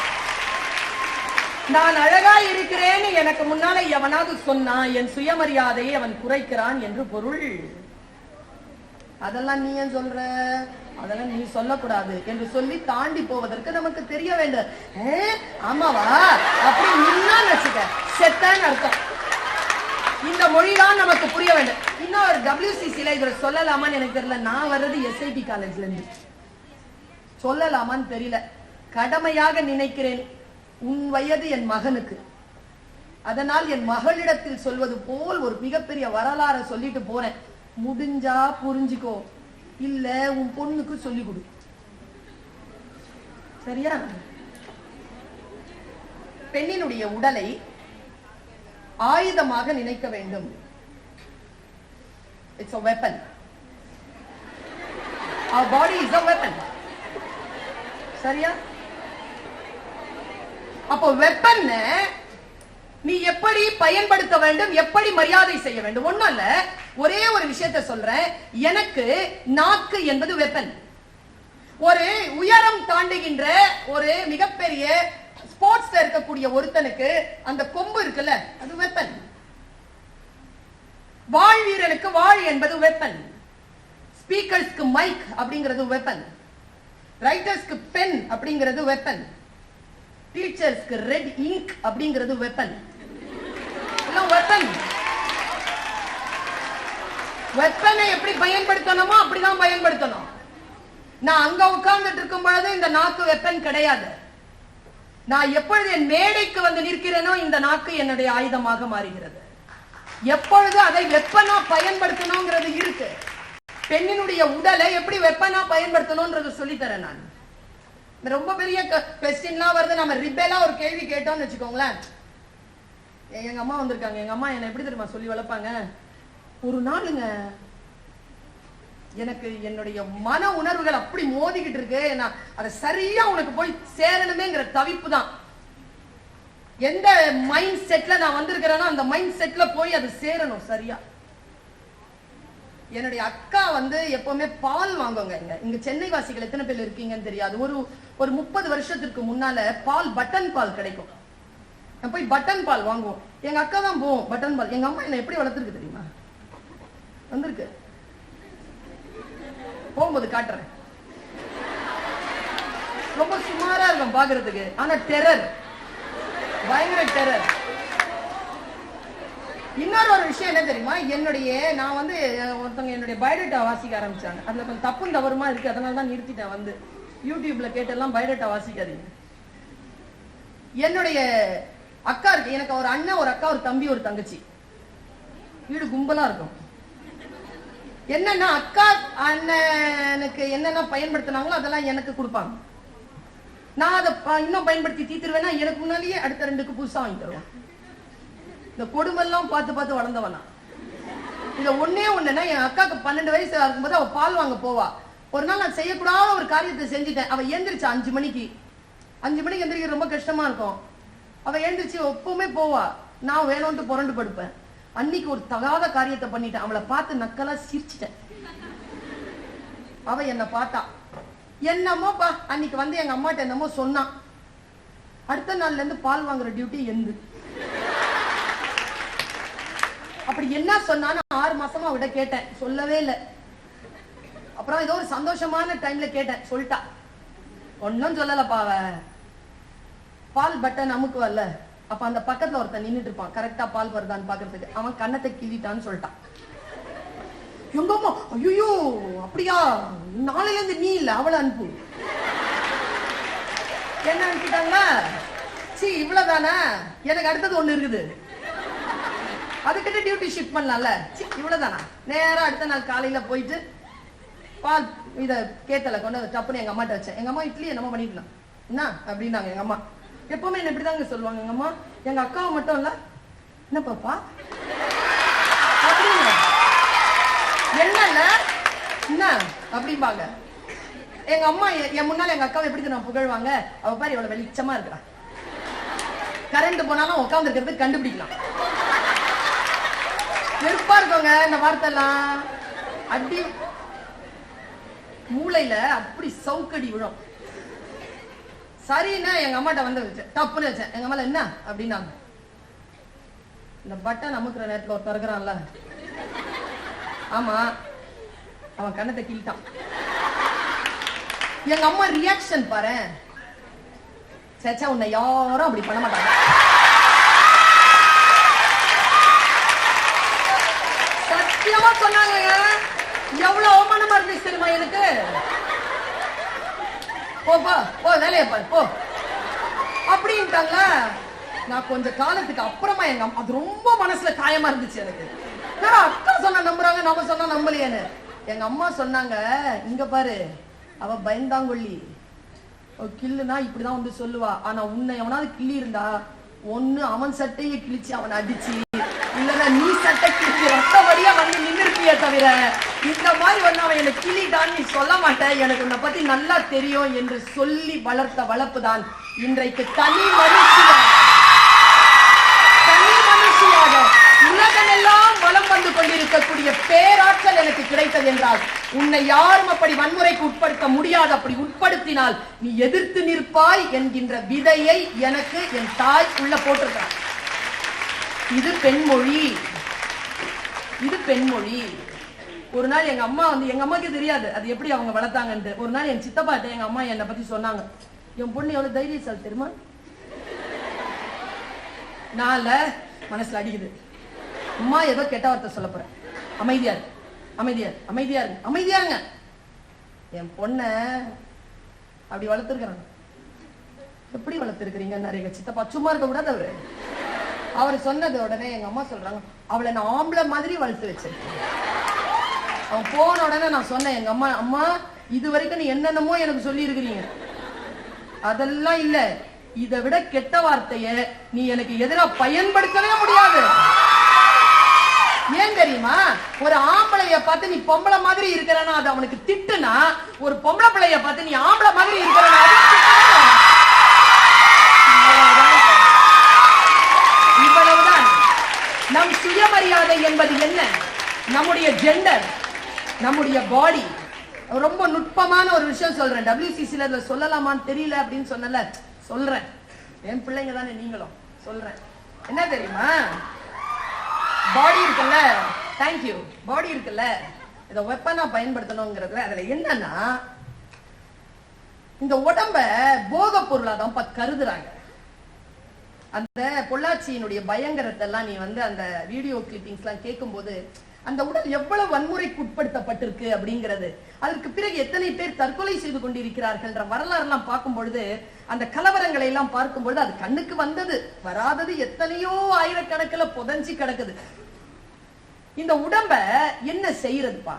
நான் அழகா இருக்கிறேன்னு எனக்கு முன்னால எவனாவது சொன்னா என் சுயமரியாதையை அவன் குறைக்கிறான் என்று பொருள். அதெல்லாம் நீ ஏன் சொல்ற, அதெல்லாம் நீ சொல்லக்கூடாது என்று சொல்லி தாண்டி போவதற்கு நமக்கு தெரிய வேண்டும். ஆமாவா அப்படி நின்னா வச்சுக்க செத்தன்னு அர்த்தம். இந்த மொழிதான் நமக்கு புரிய வேண்டும். இன்னொரு WCCல இதை சொல்லலாமான்னு எனக்கு தெரியல. நான் வர்றது SIT காலேஜ்ல இருந்து, சொல்லலாமான்னு தெரியல. கடமையாக நினைக்கிறேன். உன் வயது என் மகனுக்கு, அதனால் என் மகளிடத்தில் சொல்வது போல் ஒரு மிகப்பெரிய வரலாறை சொல்லிட்டு போறேன். முடிஞ்சா புரிஞ்சுக்கோ, இல்ல உன் பொண்ணுக்கு சொல்லி கொடு. சரியா? பெண்ணினுடைய உடலை ஆயுதமாக நினைக்க வேண்டும். It's a weapon. Our body is a weapon. சரியா? அப்போ வெப்பன் நீ எப்படி பயன்படுத்த வேண்டும், எப்படி மரியாதை செய்ய வேண்டும். ஒண்ணும் இல்ல, ஒரே ஒரு விஷயத்தை சொல்றேன். எனக்கு நாக்கு என்பது வெப்பன். ஒரு உயரம் தாண்டுகின்ற ஒரு மிகப்பெரிய ஸ்போர்ட்ஸ்ல இருக்கக்கூடிய ஒருத்தனுக்கு அந்த கொம்பு இருக்குல்ல, அது வெப்பன். வாழ் வீரனுக்கு வாழ் என்பது வெப்பன். ஸ்பீக்கர்ஸ்க்கு மைக் அப்படிங்கிறது வெப்பன். ரைட்டர்ஸ்க்கு பென் அப்படிங்கிறது வெப்பன். டீச்சர்ஸ்க்கு ரெட் இங்க் அப்படிங்கிறது வெப்பன். எல்லாம் வெப்பன். வெப்பனை எப்படி பயன்படுத்தணுமோ அப்படிதான் பயன்படுத்தணும். நான் அங்க உட்கார்ந்துட்டு இருக்கும் பொழுது இந்த நாக்கு வெப்பன் கிடையாது. நான் எப்பொழுது என் மேடைக்கு வந்து நிற்கிறேனோ இந்த நாக்கு என்னுடைய ஆயுதமாக மாறுகிறது. எப்பொழுது அதை வெப்பனா பயன்படுத்தணுங்கிறது இருக்கு. பெண்ணினுடைய உடலை எப்படி வெப்பனா பயன்படுத்தணும்ன்றது சொல்லித்தரேன் நான். ரொம்ப பெரிய கொஸ்டின்லாம் வருது. நம்ம ரிபேலா ஒரு கேள்வி கேட்டோம்னு வச்சுக்கோங்களேன். எங்க அம்மா வந்திருக்காங்க. எங்க அம்மா என்ன எப்படி தெரியுமா சொல்லி வளர்ப்பாங்க? ஒரு நாளுங்க எனக்கு என்னுடைய மன உணர்வுகள் அப்படி மோதிக்கிட்டு இருக்கு, நான் அதை சரியா உனக்கு போய் சேரணுமேங்கிற தவிப்பு தான். எந்த மைண்ட் செட்ல நான் வந்திருக்கிறேனோ அந்த மைண்ட் செட்ல போய் அது சேரணும் சரியா. என்னுடைய அக்கா வந்து எப்பவுமே பால் வாங்குவாங்க. இங்க சென்னை வாசிகள் எத்தனை பேர் இருக்கீங்கன்னு தெரியாது. ஒரு 30 வருஷத்துக்கு முன்னால பால் பட்டன் பால் கிடைக்கும். நான் போய் பட்டன் பால் வாங்குவோம். எங்க அக்கா தான் போவோம் பட்டன் பால். எங்க அம்மா என்ன எப்படி வளர்த்துருக்கு தெரியுமா? வந்திருக்கு, போகும்போது காட்டுறேன். ரொம்ப சுமாரா இருக்கும் பாக்குறதுக்கு, ஆனா டெரர், பயங்கர டெரர். இன்னொரு ஒரு விஷயம் என்ன தெரியுமா? நான் வந்து ஒருத்தவங்க என்னுடைய பயோடேட்டா வாசிக்க ஆரம்பிச்சாங்க. அதுல கொஞ்சம் தப்பும் தவறுமா இருக்கு, அதனால தான் நிறுத்திட்டேன். வந்து யூடியூப்ல கேட்டெல்லாம் பயோடேட்டா வாசிக்காதீங்க. என்னுடைய அக்கா இருக்கு, எனக்கு ஒரு அண்ணன், ஒரு அக்கா, ஒரு தம்பி, ஒரு தங்கச்சி. வீடு கும்பலா இருக்கும். என்னன்னா அக்கா அண்ணனுக்கு என்னென்ன பயன்படுத்தினாங்களோ அதெல்லாம் எனக்கு கொடுப்பாங்க. நான் அதை இன்னும் பயன்படுத்தி தீத்துருவேன்னா எனக்கு முன்னாலேயே அடுத்த 2க்கு புதுசா வாங்கி தருவேன். இந்த கொடுமெல்லாம் பார்த்து பார்த்து வளர்ந்தவனா. இத ஒன்னே ஒண்ணுன்னா, என் அக்காக்கு 12 வயசு இருக்கும்போது அவ பால் வாங்க போவா. ஒரு நாள் நான் செய்யக்கூடாத ஒரு காரியத்தை செஞ்சுட்டேன். அவ எழுந்திரிச்சா 5 மணிக்கு. 5 மணிக்கு எந்திரிக்க ரொம்ப கஷ்டமா இருக்கும். அவ எழுந்திரிச்சு எப்பவுமே போவா. நான் வேணும்ட்டு புரண்டு படுப்பேன். அன்னைக்கு ஒரு தகாத காரியத்தை பண்ணிட்டேன். அவளை பார்த்து நக்கலா சிரிச்சிட்டேன். அவ என்ன பார்த்தா, என்னமோப்பா அன்னைக்கு வந்து எங்க அம்மாட்ட என்னமோ சொன்னான். அடுத்த நாள்ல இருந்து பால் வாங்குற டியூட்டி எந்து. அப்படி என்ன சொன்னான்னு 6 மாசமா அவட கேட்டேன், சொல்லவே இல்லை. அப்புறம் ஏதோ ஒரு சந்தோஷமான டைம்ல கேட்டேன், சொல்லிட்டா. ஒன்னும் சொல்லலப்பா. அவ பால் பட்டன் அமுக்கு வரல. அப்ப அந்த பக்கத்துல ஒருத்தன் நின்னுட்டு இருப்பான், கரெக்டா பால் வருதான்னு பாக்குறதுக்கு. அவன் கண்ணத்தை கிள்ளிட்டான்னு சொல்லிட்டான். எங்க அம்மா, ஐயோ அப்படியா, நாளையில இருந்து நீ இல்ல அவளை அனுப்பு. என்ன அனுப்பிட்டாங்களா? சி இவ்வளவுதானே, எனக்கு அடுத்தது ஒண்ணு இருக்குது, அதுக்கிட்ட டியூட்டி ஷிஃப்ட் பண்ணலாம்ல. இவ்வளவுதானா? நேரம் அடுத்த நாள் காலையில போயிட்டு பால் இத கேட்டல கொண்டு டப்புன்னு எங்க அம்மாட்ட வச்சேன். எங்க அம்மா இட்லி என்னமோ பண்ணிக்கலாம் என்ன அப்படின்னாங்க. எங்க அம்மா எப்பவுமே என்ன இப்படிதாங்க சொல்லுவாங்க. எங்க அம்மா எங்க அக்காவை மட்டும் இல்ல, என்ன பாப்பா அப்படிங்க, என்னல்ல என்ன அப்படிம்பாங்க. எங்க அம்மா என் முன்னால எங்க அக்காவை எப்படி நான் புகழ்வாங்க, அவ பாரு எவ்வளவு வெளிச்சமா இருக்கிறா, கரண்ட் போனாலும் உட்கார்ந்து இருக்கிறது கண்டுபிடிக்கலாம். வெறுப்பா இருக்கோங்க இந்த வார்த்தை எல்லாம். அடி மூளையில அப்படி சவுக்கடி விழும். சரின்னா எங்க அம்மாட்ட வந்து வச்சேன், தப்புன்னு வச்சேன். எங்க அம்மா என்ன அப்படின்னாங்க, இந்த பட்டன் அமுக்குற நேரத்துல ஒருத்தர் இருக்கிறான்ல, ஆமா அவன் கண்ணத்தை கிள்ளிட்டான். எங்க அம்மா ரியாக்ஷன் பாரு, சேச்சா உன்னை யாரும் அப்படி பண்ண மாட்டாங்க. சத்தியமா சொன்னாங்க. எவ்வளவு அவமானமா இருந்துச்சு தெரியுமா எனக்கு. போப்பா போ, வேலையை பாரு போ அப்படின்ட்டாங்க. நான் கொஞ்ச காலத்துக்கு அப்புறமா எங்க அம்மா, அது ரொம்ப மனசுல காயமா இருந்துச்சு எனக்கு. அக்கா சொன்னா நம்புறாங்க, நம்ம சொன்னா நம்பலையேன்னு. எங்க அம்மா சொன்னாங்க, இங்க பாரு அவ பயந்தாங்கொள்ளி, கில்லுனா இப்படிதான் வந்து சொல்லுவா. ஆனா உன்னை எவனாவது கிள்ளி இருந்தா ஒண்ணு அவன் சட்டையை கிழிச்சு அவன் அடிச்சு, இல்லன்னா நீ சட்டை கிழிச்சு ரத்த வழியா வந்து நின்றுப்பிய தவிர இந்த மாதிரி ஒண்ணு அவன் எனக்கு கிள்ளிட்டான்னு நீ சொல்ல மாட்டேன், எனக்கு உன்னை பத்தி நல்லா தெரியும் என்று சொல்லி வளர்த்த வளர்ப்பு தான் இன்றைக்கு தனி மனுஷியாக உலகமெல்லாம் வலம் வந்து கொண்டிருக்கக்கூடிய பேராற்றல் எனக்கு கிடைத்தது என்றால், உன்னை யாரும் அப்படி வன்முறைக்கு உட்படுத்த முடியாது. அப்படி உட்படுத்தினால் நீ எதிர்த்து நிற்பாய் என்கின்ற விதையை எனக்கு என் தாய் உள்ள போட்டிருக்கிறார். இது பெண்மொழி, இது பெண்மொழி. ஒரு நாள் எங்க அம்மா வந்து, எங்க அம்மாக்கு தெரியாது அது எப்படி அவங்க வளர்த்தாங்கன்ட்டு. ஒரு நாள் என் சித்தப்பாட்ட எங்க அம்மா என்னை பத்தி சொன்னாங்க, என் பொண்ணு எவ்வளவு தைரியசாலி தெரியுமா. நான் மனசுல அடிக்குது, அம்மா ஏதோ கெட்ட வார்த்தை சொல்ல போறேன், அமைதியா இருக்கு, அமைதியா அமைதியா இருக்கு, அமைதியாங்க. என் பொண்ண அப்படி வளர்த்துருக்கிறாங்க. எப்படி வளர்த்துருக்கிறீங்க எங்க சித்தப்பா. சும்மா இருக்க கூடாது அவரு. அவர் சொன்னது உடனே எங்க அம்மா சொல்றாங்க, அவளை நான் ஆம்பளை மாதிரி வளர்த்து வச்சிருக்கேன். அவன் போன உடனே நான் சொன்னேன் எங்க அம்மா, அம்மா இது வரைக்கும் நீ என்னென்னமோ எனக்கு சொல்லி இருக்கிறீங்க, அதெல்லாம் இல்ல, இதை விட கெட்ட வார்த்தைய நீ எனக்கு எதிராக பயன்படுத்தவே முடியாது. ஏன் தெரியுமா, ஒரு ஆம்பளைய பார்த்து நீ பொம்பளை மாதிரி இருக்கிறனா அது அவனுக்கு திட்டுனா, ஒரு பொம்பளை பிள்ளைய பார்த்து நீ ஆம்பளை மாதிரி இருக்கிறனா இவ்வளவுதான். நம் சுயமரியாதை என்பது என்ன, நம்முடைய ஜெண்டர், நம்முடைய பாடி ரொம்ப நுட்பமான ஒரு விஷயம் சொல்றேன். WCCல சொல்லலாமான்னு தெரியல அப்படின்னு சொன்னல, சொல்றேன். என் பிள்ளைங்க தானே நீங்களும், சொல்றேன். என்ன தெரியுமா, பாடி இருக்குல்ல, தேங்க்யூ, பாடி இருக்குல்ல, இதை வெப்பனா பயன்படுத்தணுங்கிறதுல அதுல என்னன்னா, இந்த உடம்ப போக பொருளாதான் கருதுறாங்க. அந்த பொள்ளாச்சியினுடைய பயங்கரத்தை எல்லாம் நீ அந்த வீடியோ கிளிப்பிங்ஸ் எல்லாம் கேட்கும் போது அந்த உடல் எவ்வளவு வன்முறைக்கு உட்படுத்தப்பட்டிருக்கு அப்படிங்கிறது, அதற்கு பிறகு எத்தனை பேர் தற்கொலை செய்து கொண்டிருக்கிறார்கள் வரலாறு எல்லாம் பார்க்கும் பொழுது, அந்த கலவரங்களை எல்லாம் பார்க்கும் பொழுது அது கண்ணுக்கு வந்தது வராதது எத்தனையோ ஆயிரக்கணக்கில் புதஞ்சி கிடக்குது. இந்த உடம்ப என்ன செய்யறதுப்பா,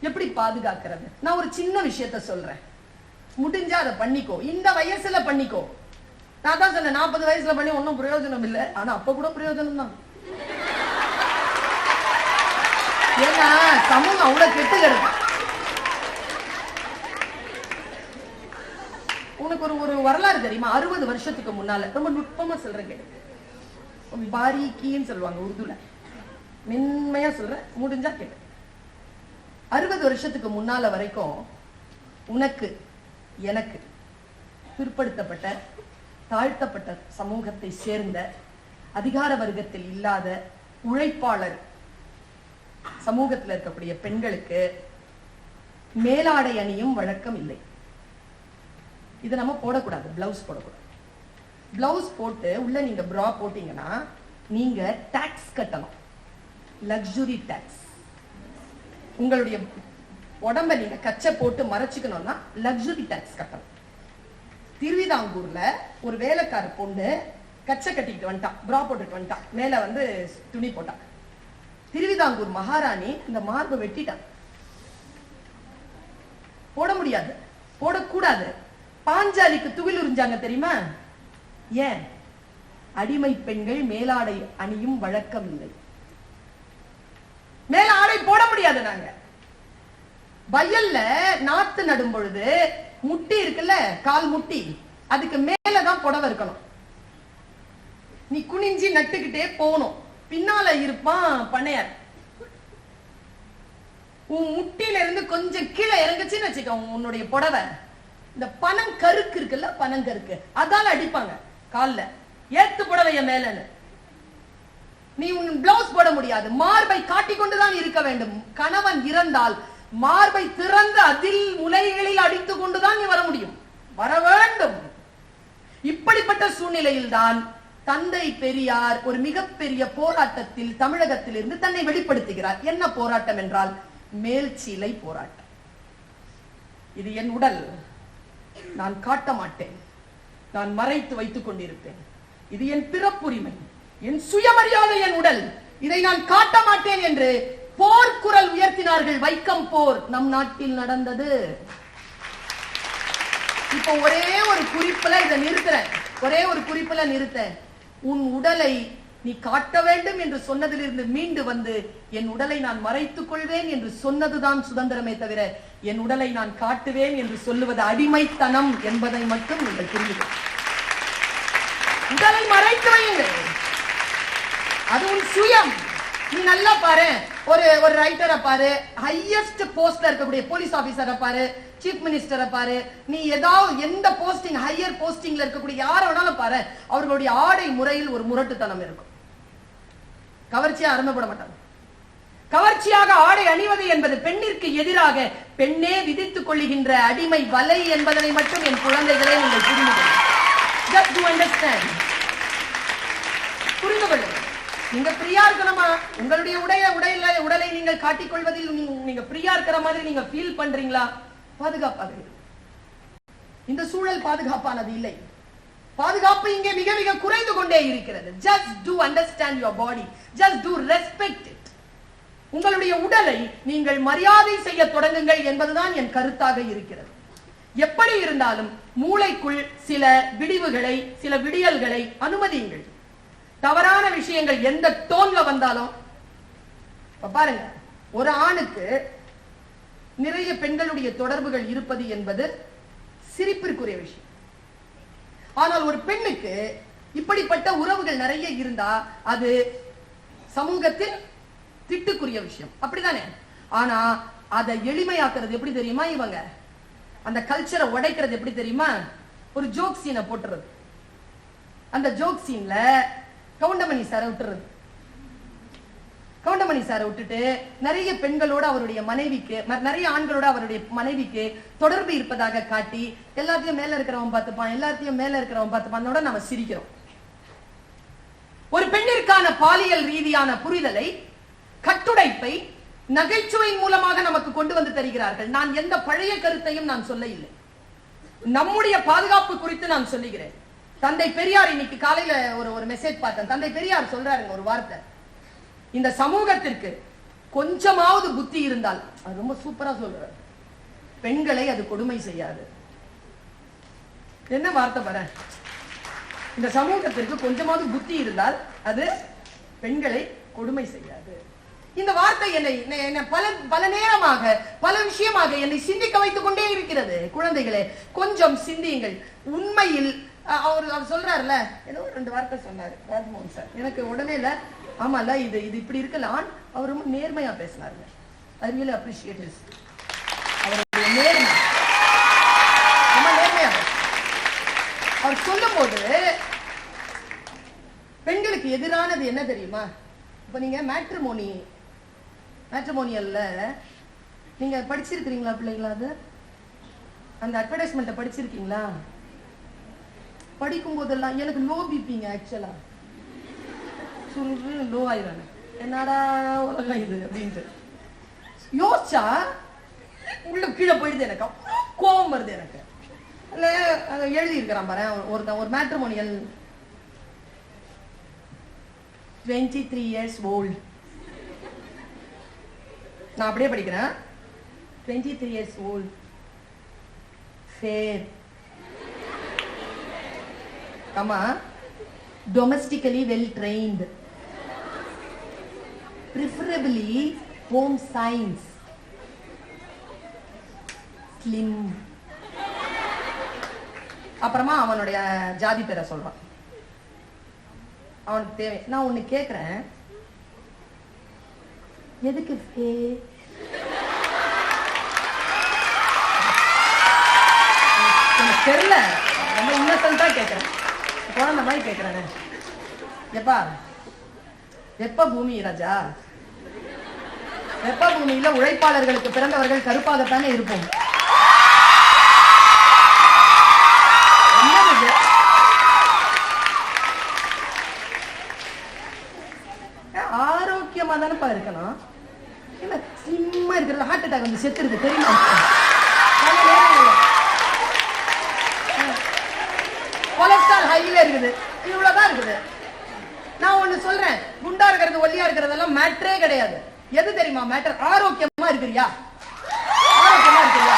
எப்படி பாதுகாக்கிறது? நான் ஒரு சின்ன விஷயத்த சொல்றேன், முடிஞ்சா அதை பண்ணிக்கோ, இந்த வயசுல பண்ணிக்கோ. நான் தான் சொன்னேன் 40 வயசுல பண்ணி ஒன்னும் பிரயோஜனம் இல்லை, ஆனா அப்ப கூட பிரயோஜனம் தான். ஏன்னா சமூகம் அவ்வளவு கெட்டு கிடக்கு. உனக்கு ஒரு வரலாறு தெரியுமா? 60 வருஷத்துக்கு முன்னால, ரொம்ப நுட்பமா சொல்றேன் கேட்டு, பாரிக்கின்னு சொல்லுவாங்க உருதுல, மென்மையா சொல்றேன், முடிஞ்சா கேட்டு. 60 வருஷத்துக்கு முன்னால வரைக்கும் உனக்கு எனக்கு பிற்படுத்தப்பட்ட தாழ்த்தப்பட்ட சமூகத்தை சேர்ந்த அதிகார வர்க்கத்தில் இல்லாத உழைப்பாளர் சமூகத்தில் இருக்கக்கூடிய பெண்களுக்கு மேலாடை அணியும் வழக்கம் இல்லை. இதை நம்ம போடக்கூடாது, பிளவுஸ் போடக்கூடாது. பிளவுஸ் போட்டு உள்ள நீங்க பிரா போட்டீங்கன்னா நீங்க டாக்ஸ் கட்டணும், லக்ஸுரி டாக்ஸ். உங்களுடைய உடம்ப நீங்க கச்சை போட்டு மறைச்சுக்கணும்னா லக்ஸுரி டாக்ஸ் கட்டணும். திருவிதாங்கூர்ல ஒரு வேலைக்கார பொண்ணு கச்சை கட்டிட்டு வந்துட்டான், பிரா போட்டுட்டு வந்துட்டான், மேல துணி போட்டான். திருவிதாங்கூர் மகாராணி இந்த மார்பை வெட்டிட்டான். போட முடியாது, போடக்கூடாது. பாஞ்சாலிக்கு துகில் உறிஞ்சாங்க தெரியுமா? ஏன்? அடிமை பெண்கள் மேலாடை அணியும் வழக்கம் இல்லை, மேல ஆடை போட முடியாது. நாங்க வயல்ல நாத்து நடும் பொழுது முட்டி இருக்குல்ல, கால் முட்டி, அதுக்கு மேலதான் புடவை இருக்கணும். நீ குனிஞ்சி நட்டுக்கிட்டே போகணும், பின்னால இருப்பான் பண்ணையார். உன் முட்டில இருந்து கொஞ்சம் கீழே இறங்குச்சுன்னு வச்சுக்க உன்னுடைய புடவை, இந்த பனங்கருக்கு இருக்குல்ல, பனங்கருக்கு, அதால அடிப்பாங்க கால்ல, ஏத்து புடவைய மேலன்னு. நீ உன் பிளவுஸ் போட முடியாது, மார்பை காட்டிக்கொண்டுதான் இருக்க வேண்டும். கணவன் இறந்தால் மார்பை திறந்து அதில் முலைகளில் அடித்துக் கொண்டுதான் நீ வர முடியும், வர வேண்டும். இப்படிப்பட்ட சூழ்நிலையில் தான் தந்தை பெரியார் ஒரு மிகப்பெரிய போராட்டத்தில் தமிழகத்தில் இருந்து தன்னை வெளிப்படுத்துகிறார். என்ன போராட்டம் என்றால் மேல் சீலை போராட்டம். இது என் உடல், நான் காட்ட மாட்டேன், நான் மறைத்து வைத்துக் கொண்டிருப்பேன். இது என் பிறப்புரிமை, என் சுயமரியாதை, என் உடல், இதை நான் காட்ட மாட்டேன் என்று போர்க்குரல் உயர்த்தினார்கள். வைக்கம் போர் நம் நாட்டில் நடந்தது. இப்ப ஒரே ஒரு குறிப்புல இதை நிறுத்துறேன், ஒரே ஒரு குறிப்புல நிறுத்த. உன் உடலை நீ காட்ட வேண்டும் என்று சொன்னதிலிருந்து மீண்டு வந்து என் உடலை நான் மறைத்துக் கொள்வேன் என்று சொன்னதுதான் சுதந்திரமே தவிர என் உடலை நான் காட்டுவேன் என்று சொல்லுவது அடிமைத்தனம் என்பதை மட்டும் நீங்கள் புரியுங்கள். உடலை மறைத்து வையுங்கள், அது உன் சுயம். நீ நல்லா பாரு, ஒரு ரைட்டரை பாரு, ஹையஸ்ட் போஸ்ட்ல இருக்கக்கூடிய போலீஸ் ஆபீசரை பாரு, சீஃப் மினிஸ்டரை பாரு, நீ ஏதாவது எந்த போஸ்டிங் ஹையர் போஸ்டிங்ல இருக்கக்கூடிய யாரை வேணாலும் பாரு, அவர்களுடைய ஆடை முறையில் ஒரு முரட்டுத்தனம் இருக்கும். கவர்ச்சியா அருமைப்பட மாட்டாங்க. கவர்ச்சியாக ஆடை அணிவது என்பது பெண்ணிற்கு எதிராக பெண்ணே விதித்துக் கொள்ளுகின்ற அடிமை வலை என்பதனை மட்டும் என் குழந்தைகளே நீங்கள் புரிந்து கொள்ளுங்கள். Just to understand. புரிந்து கொள்ளுங்கள். நீங்க பிரியா இருக்கணுமா? உங்களுடைய உடலை நீங்கள் காட்டிக்கொள்வதில் நீங்க பிரியா இருக்கிற மாதிரி நீங்க ஃபீல் பண்றீங்களா? பாதுகாப்பாக. இந்த சூழல் பாதுகாப்பானது இல்லை. பாதுகாப்பு இங்கே மிக மிக குறைந்து கொண்டே இருக்கிறது. Just do understand your body. Just do respect it. உங்களுடைய உடலை நீங்கள் மரியாதை செய்ய தொடங்குங்கள் என்பதுதான் என் கருத்தாக இருக்கிறது. எப்படி இருந்தாலும் மூளைக்குள் சில விடிவுகளை, சில விடியல்களை அனுமதியுங்கள். தவறான விஷயங்கள் எந்த டோன்ல வந்தாலும் பாருங்க, ஒரு ஆணுக்கு நிறைய பெண்களுடைய தொடர்புகள் இருப்பது என்பது சிரிப்பிற்குரிய விஷயம். ஆனால் ஒரு பெண்ணுக்கு இப்படிப்பட்ட உறவுகள் நிறைய இருந்தா அது சமூகத்தில் திட்டுக்குரிய விஷயம், அப்படிதானே? ஆனா அதை எளிமையாக்குறது எப்படி தெரியுமா? இவங்க அந்த கல்ச்சரை உடைக்கிறது எப்படி தெரியுமா? ஒரு ஜோக் சீனை போட்டுறது. அந்த ஜோக் சீன்ல கவுண்டமணி சாரை விட்டுறது. கவுண்டமணி சாரை விட்டுட்டு நிறைய பெண்களோட அவருடைய மனைவிக்கு, நிறைய ஆண்களோட அவருடைய மனைவிக்கு தொடர்பு இருப்பதாக காட்டி எல்லாத்தையும் மேல இருக்கிறவன் பார்த்துப்பான், எல்லாத்தையும் மேல இருக்கிறவன் பார்த்துப்பான், நம்ம சிரிக்கிறோம். ஒரு பெண்ணிற்கான பாலியல் ரீதியான புரிதலை, கட்டுடைப்பை நகைச்சுவையின் மூலமாக நமக்கு கொண்டு வந்து தருகிறார்கள். நான் எந்த பழைய கருத்தையும் நான் சொல்ல இல்லை. நம்முடைய பாதுகாப்பு குறித்து நான் சொல்லுகிறேன். தந்தை பெரியார் இன்னைக்கு காலையில ஒரு மெசேஜ் பார்த்தேன். தந்தை பெரியார் சொல்றாருங்க ஒரு வார்த்தை, இந்த சமூகத்திற்கு கொஞ்சமாவது புத்தி இருந்தால், அது ரொம்ப சூப்பரா சொல்றாரு, பெண்களை அது கொடுமை செய்யாது. என்ன வார்த்தை பாரு, இந்த சமூகத்திற்கு கொஞ்சமாவது புத்தி இருந்தால் அது பெண்களை கொடுமை செய்யாது. இந்த வார்த்தை என்னை பல நேரமாக பல விஷயமாக என்னை சிந்திக்க வைத்துக் கொண்டே இருக்கிறது. குழந்தைகளே, கொஞ்சம் சிந்தியுங்கள். உண்மையில் அவர் சொல்றாருல, ஏதோ 2 வார்த்தை சொன்னாரு ராஜ்மோகன் சார், எனக்கு உடனே இல்ல, ஆமால இது இப்படி இருக்கலாம். அவர் ரொம்ப நேர்மையா பேசினாருங்க. ஐ ரியலி அப்ரிஷியேட் ஹிஸ், அவருடைய நேர்மை, ரொம்ப நேர்மையா. அவர் சொல்லும் போது பெண்களுக்கு எதிரானது என்ன தெரியுமா? இப்ப நீங்க மேட்ரிமோனியல்ல நீங்க படிச்சிருக்கீங்களா பிள்ளைங்களா? அது அந்த அட்வர்டைஸ்மெண்ட்டை படிச்சிருக்கீங்களா? படிக்கும் போதெல்லாம் எனக்கு லோ பிபிங்க, ஆக்சுவலா லோ ஆயிரானு, என்னடா உலகம் இது அப்படின்ட்டு யோசிச்சா உள்ள கீழே போயிடுது. எனக்கு கோபம் வருது. எனக்கு இல்ல எழுதி இருக்கிறான் பாரு ஒருத்தன், ஒரு மேட்ரிமோனியல் 23 years old. நான் அப்படியே படிக்கிறேன். 23 years old, fair, domestically well trained, preferably home science, slim. அப்புறமா அவனுடைய ஜாதி பேரை சொல்றான். அவனுக்கு தேவை. நான் ஒண்ணு கேக்குறேன், எதுக்கு தெரியல, ரொம்ப இன்னசென்ட்டா கேக்குறேன், குழந்தை மாதிரி கேக்குறேன். எப்ப பூமி ராஜா, வெப்ப பூமியில உழைப்பாளர்களுக்கு பிறந்தவர்கள் கருப்பாகத்தானே இருப்போம். ஆரோக்கியமா தானப்பா இருக்கணும். இல்ல சிம்மா இருக்கிறது ஹார்ட் அட்டாக் வந்து செத்துருக்கு தெரியுமா? கொலஸ்ட்ரால் ஹைல இருக்குது, இவ்வளவுதான் இருக்குது. நான் ஒண்ணு சொல்றேன், குண்டா இருக்கிறது ஒல்லியா இருக்கிறதெல்லாம் மேட்டரே கிடையாது. எது தெரியுமா மேட்டர்? ஆரோக்கியமா இருக்கிறியா? ஆரோக்கியமா இருக்கிறியா?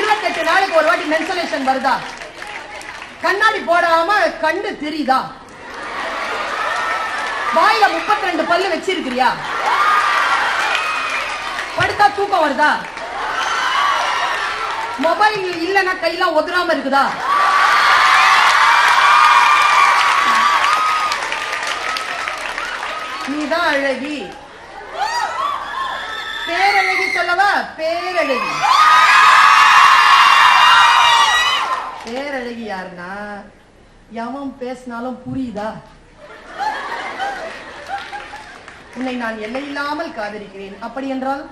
28 நாளைக்கு ஒரு வாட்டி மென்சுரேஷன் வருதா? கண்ணாடி போடாம கண்டு தெரியுதா? வாயில 32 பல்லு வச்சிருக்கிறியா? படுத்தா தூக்கம் வருதா? மொபைல் இல்லன்னா கையெல்லாம் ஒதுராம இருக்குதா? நீதான் அழகி. பேரழகி சொல்லவா? பேரழகி. பேரழகி யாருன்னா எவன் பேசினாலும் புரியுதா? உன்னை நான் எல்லையில்லாமல் காதலிக்கிறேன், அப்படி என்றால்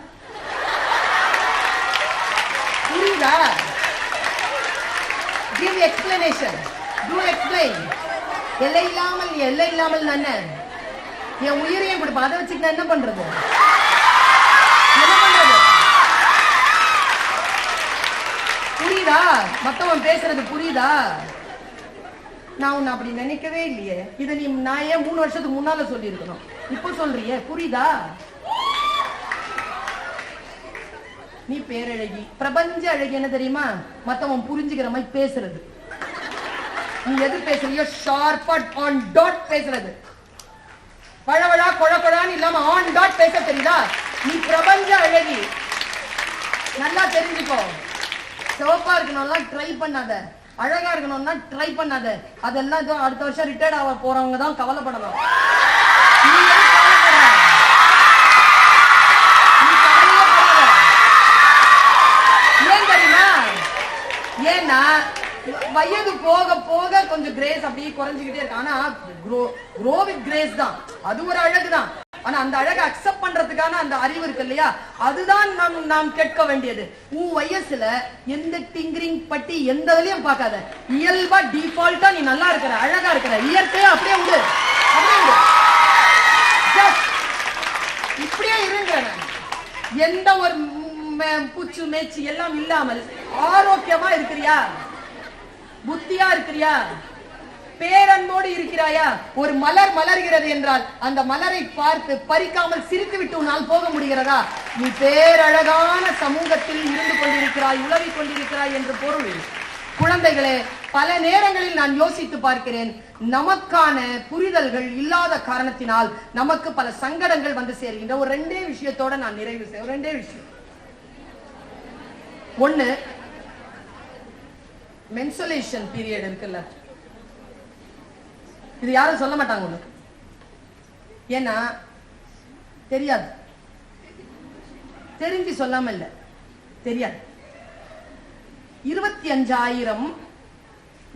புரியுதா? Give explanation. Do explain. எல்லையில்லாமல் எல்லையில்லாமல் என்ன? என் உயிரையும் கொடுப்ப, அதை வச்சுட்டு நான் என்ன பண்றது? என்ன பண்றது? புரியுதா? மத்தவன் பேசுறது புரியுதா? நான் உன்னை அப்படி நினைக்கவே இல்லையே. இதை நான் ஏன் 3 வருஷத்துக்கு முன்னால சொல்லி இருக்கணும், இப்ப சொல்றியே? புரியுதா? நீ பேரழகி. பிரபஞ்ச அழகி என்ன தெரியுமா? மத்தவன் புரிஞ்சுக்கிற மாதிரி பேசுறது. நீ எது பேசுறியோ ஷார்ப்பா ஆன் டாட் பேசுறது. பழவழா கொழன்னு இல்லாம ஆன் டாட் பேச தெரியுதா? நீ பிரபஞ்ச அழகி. நல்லா தெரிஞ்சுக்கோ. சிவப்பா இருக்கணும்னா ட்ரை பண்ணாத, அழகா இருக்கணும்னா ட்ரை பண்ணாத. அதெல்லாம் அடுத்த வருஷம் ரிட்டையர்ட் ஆக போறவங்க தான் கவலைப்படணும். நீ கவலைப்பட ஏன்னா வயது போக போக கொஞ்சம் கிரேஸ் அப்படியே குறைஞ்சுக்கிட்டே இருக்கு. ஆனா க்ரோ வித் கிரேஸ் தான், அது ஒரு அழகுதான். ஆனா அந்த அழகை அக்செப்ட் பண்றதுக்கான அந்த அறிவு இருக்கு இல்லையா, அதுதான் நாம் கேட்க வேண்டியது. உன் வயசுல எந்த டிங்கரிங் பட்டி எந்த வழியும் பார்க்காத, இயல்பா டிஃபால்ட்டா நீ நல்லா இருக்கிற, அழகா இருக்கிற, இயற்கையா அப்படியே உண்டு, அப்படியே உண்டு. இப்படியே இருங்க. எந்த ஒரு பூச்சு மேய்ச்சி எல்லாம் இல்லாமல் ஆரோக்கியமா இருக்கிறியா, புத்தியா இருக்கிறியா, பேரன்போடு இருக்கிறாயா? ஒரு மலர் மலர்கிறது என்றால் அந்த மலரை பார்த்து பறிக்காமல் சிரித்து விட்டு உன்னால் போக முடிகிறதா? நீ பேரழகான சமூகத்தில் இருந்து கொண்டிருக்கிறாய், உலவிக் கொண்டிருக்கிறாய் என்று பொருள். குழந்தைகளே, பல நேரங்களில் நான் யோசித்து பார்க்கிறேன், நமக்கான புரிதல்கள் இல்லாத காரணத்தினால் நமக்கு பல சங்கடங்கள் வந்து சேர்கின்ற. ஒரு ரெண்டே விஷயத்தோட நான் நிறைவு செய்ய, ரெண்டே விஷயம். ஒண்ணு, மென்சுரேஷன் பீரியட் இருக்குல்ல, இது யாரும் சொல்ல மாட்டாங்க உனக்கு, ஏன்னா தெரியாது, தெரிஞ்சு சொல்லாம இல்ல, தெரியாது. 25,000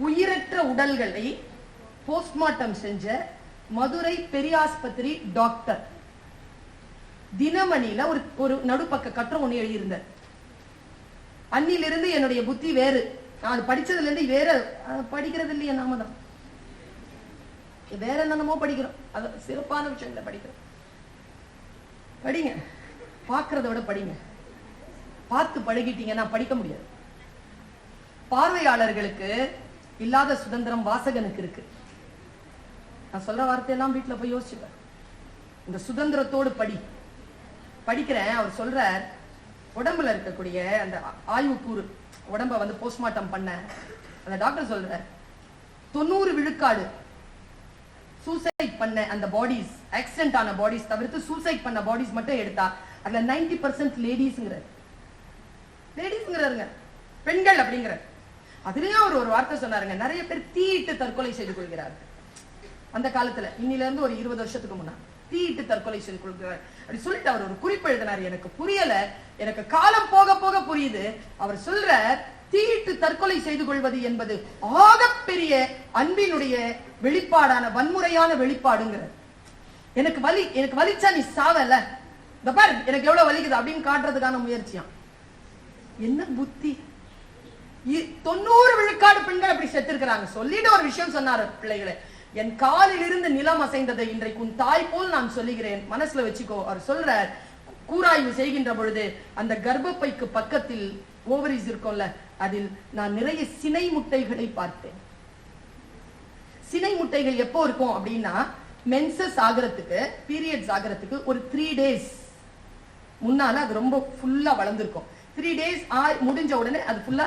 உயிரற்ற உடல்களை போஸ்ட்மார்ட்டம் செஞ்ச மதுரை பெரியாஸ்பத்திரி டாக்டர் தினமணியில ஒரு நடுப்பக்க கட்டுரை ஒண்ணு எழுதியிருந்தார். அன்னிலிருந்து என்னுடைய புத்தி வேறு, நான் படிச்சதுல இருந்து வேற படிக்கிறது இல்லையா, நாம தான் வேற என்னமோ படிக்கிறோம், அது சிறப்பான விஷயங்களை படிக்கிறோம். படிங்க, பார்க்கறத விட படிங்க. பார்த்து பழகிட்டீங்கன்னா படிக்க முடியாது. பார்வையாளர்களுக்கு இல்லாத சுதந்திரம் வாசகனுக்கு இருக்கு. நான் சொல்ற வார்த்தையெல்லாம் வீட்டுல போய் யோசிச்சுப்பேன். இந்த சுதந்திரத்தோடு படிக்கிறேன். அவர் சொல்ற உடம்புல இருக்கக்கூடிய அந்த ஆய்வு கூறு, உடம்ப வந்து போஸ்ட்மார்ட்டம் பண்ண அந்த டாக்டர் சொல்ற 90 விழுக்காடு சூசைட் பண்ண அந்த பாடிஸ், ஆக்சிடென்ட் ஆன பாடிஸ் தவிர்த்து சூசைட் பண்ண பாடிஸ் மட்டும் எடுத்தா அதுல 90% லேடிஸ்ங்கிறாருங்க, பெண்கள் அப்படிங்கிற. அதுலயும் அவர் ஒரு வார்த்தை சொன்னாருங்க, நிறைய பேர் தீயிட்டு தற்கொலை செய்து கொள்கிறார்கள். அந்த காலத்துல, இன்னில இருந்து ஒரு 20 வருஷத்துக்கு முன்னாடி தீயிட்டு தற்கொலை செய்து கொள்கிறார் அப்படி சொல்லிட்டு அவர் ஒரு குறிப்பு எழுதினார். எனக்கு புரியல, எனக்கு காலம் போக போக புரியுது. அவர் சொல்ற, தீயிட்டு தற்கொலை செய்து கொள்வது என்பது ஆகப்பெரிய அன்பினுடைய வெளிப்பாடான வன்முறையான வெளிப்பாடுங்கிற. எனக்கு வலிச்சா நீ சாவல, இந்த பாரு எனக்கு எவ்வளவு வலிக்குது அப்படின்னு காட்டுறதுக்கான முயற்சியாம். என்ன புத்தி! 90 விழுக்காடு பெண்கள் அப்படி செத்திருக்கிறாங்க. சொல்லிட்டு ஒரு விஷயம் சொன்னாரு, பிள்ளைகளை, என் காலில் இருந்து நிலம் அசைந்ததை இன்றைக்கு உன் தாய் போல் நான் சொல்லுகிறேன், மனசுல வச்சுக்கோ. அவர் சொல்ற, கூராய்வு செய்கின்ற பொழுது அந்த கர்ப்பப்பைக்கு பக்கத்தில் ஓவரிஸ் இருக்கும்ல, அதில் நான் நிறைய சினை முட்டைகளை பார்த்தேன். சினை முட்டைகள் எப்போ இருக்கும் அப்படின்னா, மென்சஸ் ஆகிறதுக்கு, பீரியட்ஸ் ஆகிறதுக்கு ஒரு 3 days முன்னால அது ரொம்ப ஃபுல்லா வளர்ந்துருக்கும். 3 days முடிஞ்ச உடனே அது ஃபுல்லா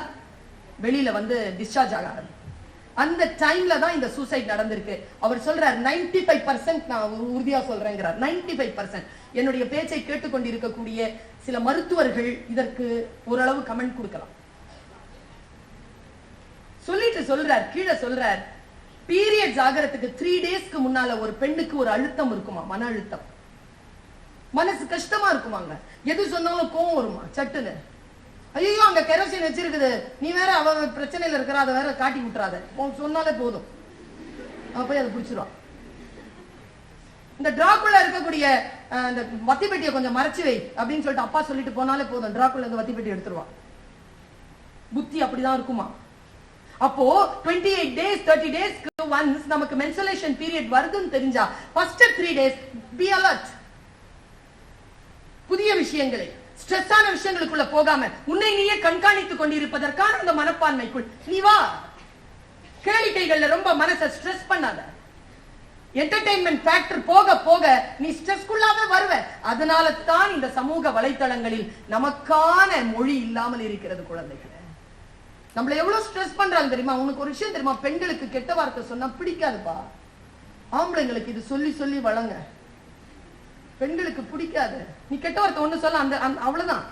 வெளியில வந்து டிஸ்சார்ஜ் ஆக ஆரம்பிக்கும். அந்த டைம்ல தான் இந்த சூசைட் நடந்திருக்கு. அவர் சொல்றார், 95% நான் உறுதியா சொல்றேங்கிறார், 95%. என்னுடைய பேச்சை கேட்டுக்கொண்டிருக்கக்கூடிய சில மருத்துவர்கள் இதற்கு ஓரளவு கமெண்ட் கொடுக்கலாம். சொல்லிட்டு சொல்றார், கீழே சொல்றார், பீரியட்ஸ் ஆகிறதுக்கு 3 daysக்கு முன்னால ஒரு பெண்ணுக்கு ஒரு அழுத்தம் இருக்குமா, மன அழுத்தம், மனசு கஷ்டமா இருக்குமாங்க. எது சொன்னாலும் கோவம் வருமா சட்டுன்னு. ஐயோ அங்க கெரோசின் வச்சிருக்குது, நீ வேற அவ பிரச்சனையில இருக்கிற, அதை வேற காட்டி விட்டுறாத, சொன்னாலே போதும், போய் அதை பிடிச்சிருவான். இந்த டிராக்குள்ள இருக்கக்கூடிய அந்த வத்தி பெட்டியை கொஞ்சம் மறைச்சு வை அப்படின்னு சொல்லிட்டு அப்பா சொல்லிட்டு போனாலே போதும், டிராக்குள்ள இந்த வத்தி பெட்டி எடுத்துருவான். புத்தி அப்படிதான் இருக்குமா? அப்போ 28 days 30 days once நமக்கு மென்சுரேஷன் பீரியட் வருதுன்னு தெரிஞ்சா first 3 days be alert. புதிய விஷயங்களை, ஸ்ட்ரெஸ்ஸான விஷயங்களுக்குள்ள போகாம உன்னை நீயே கண்காணித்துக் கொண்டிருப்பதற்கான அந்த மனப்பான்மைக்குள் நீ வா. கேளிக்கைகள்ல ரொம்ப மனசை ஸ்ட்ரெஸ் பண்ணாத. என்டர்டெயின்மெண்ட் ஃபேக்டர் போக போக நீ ஸ்ட்ரெஸ்க்குள்ளாவே வருவ. அதனால தான் இந்த சமூக வலைத்தளங்களில் நமக்கான மொழி இல்லாமல் இருக்கிறது. குழந்தைகளை நம்மள எவ்வளவு ஸ்ட்ரெஸ் பண்றாங்க தெரியுமா? உனக்கு ஒரு விஷயம் தெரியுமா? பெண்களுக்கு கெட்ட வார்த்தை சொன்னா பிடிக்காதுப்பா. ஆம்பளைங்களுக்கு இது சொல்லி சொல்லி வளங்க. பெண்களுக்கு பிடிக்காது. நீ கெட்ட வார்த்தை ஒண்ணு சொல்ல, அந்த அவ்வளவுதான்,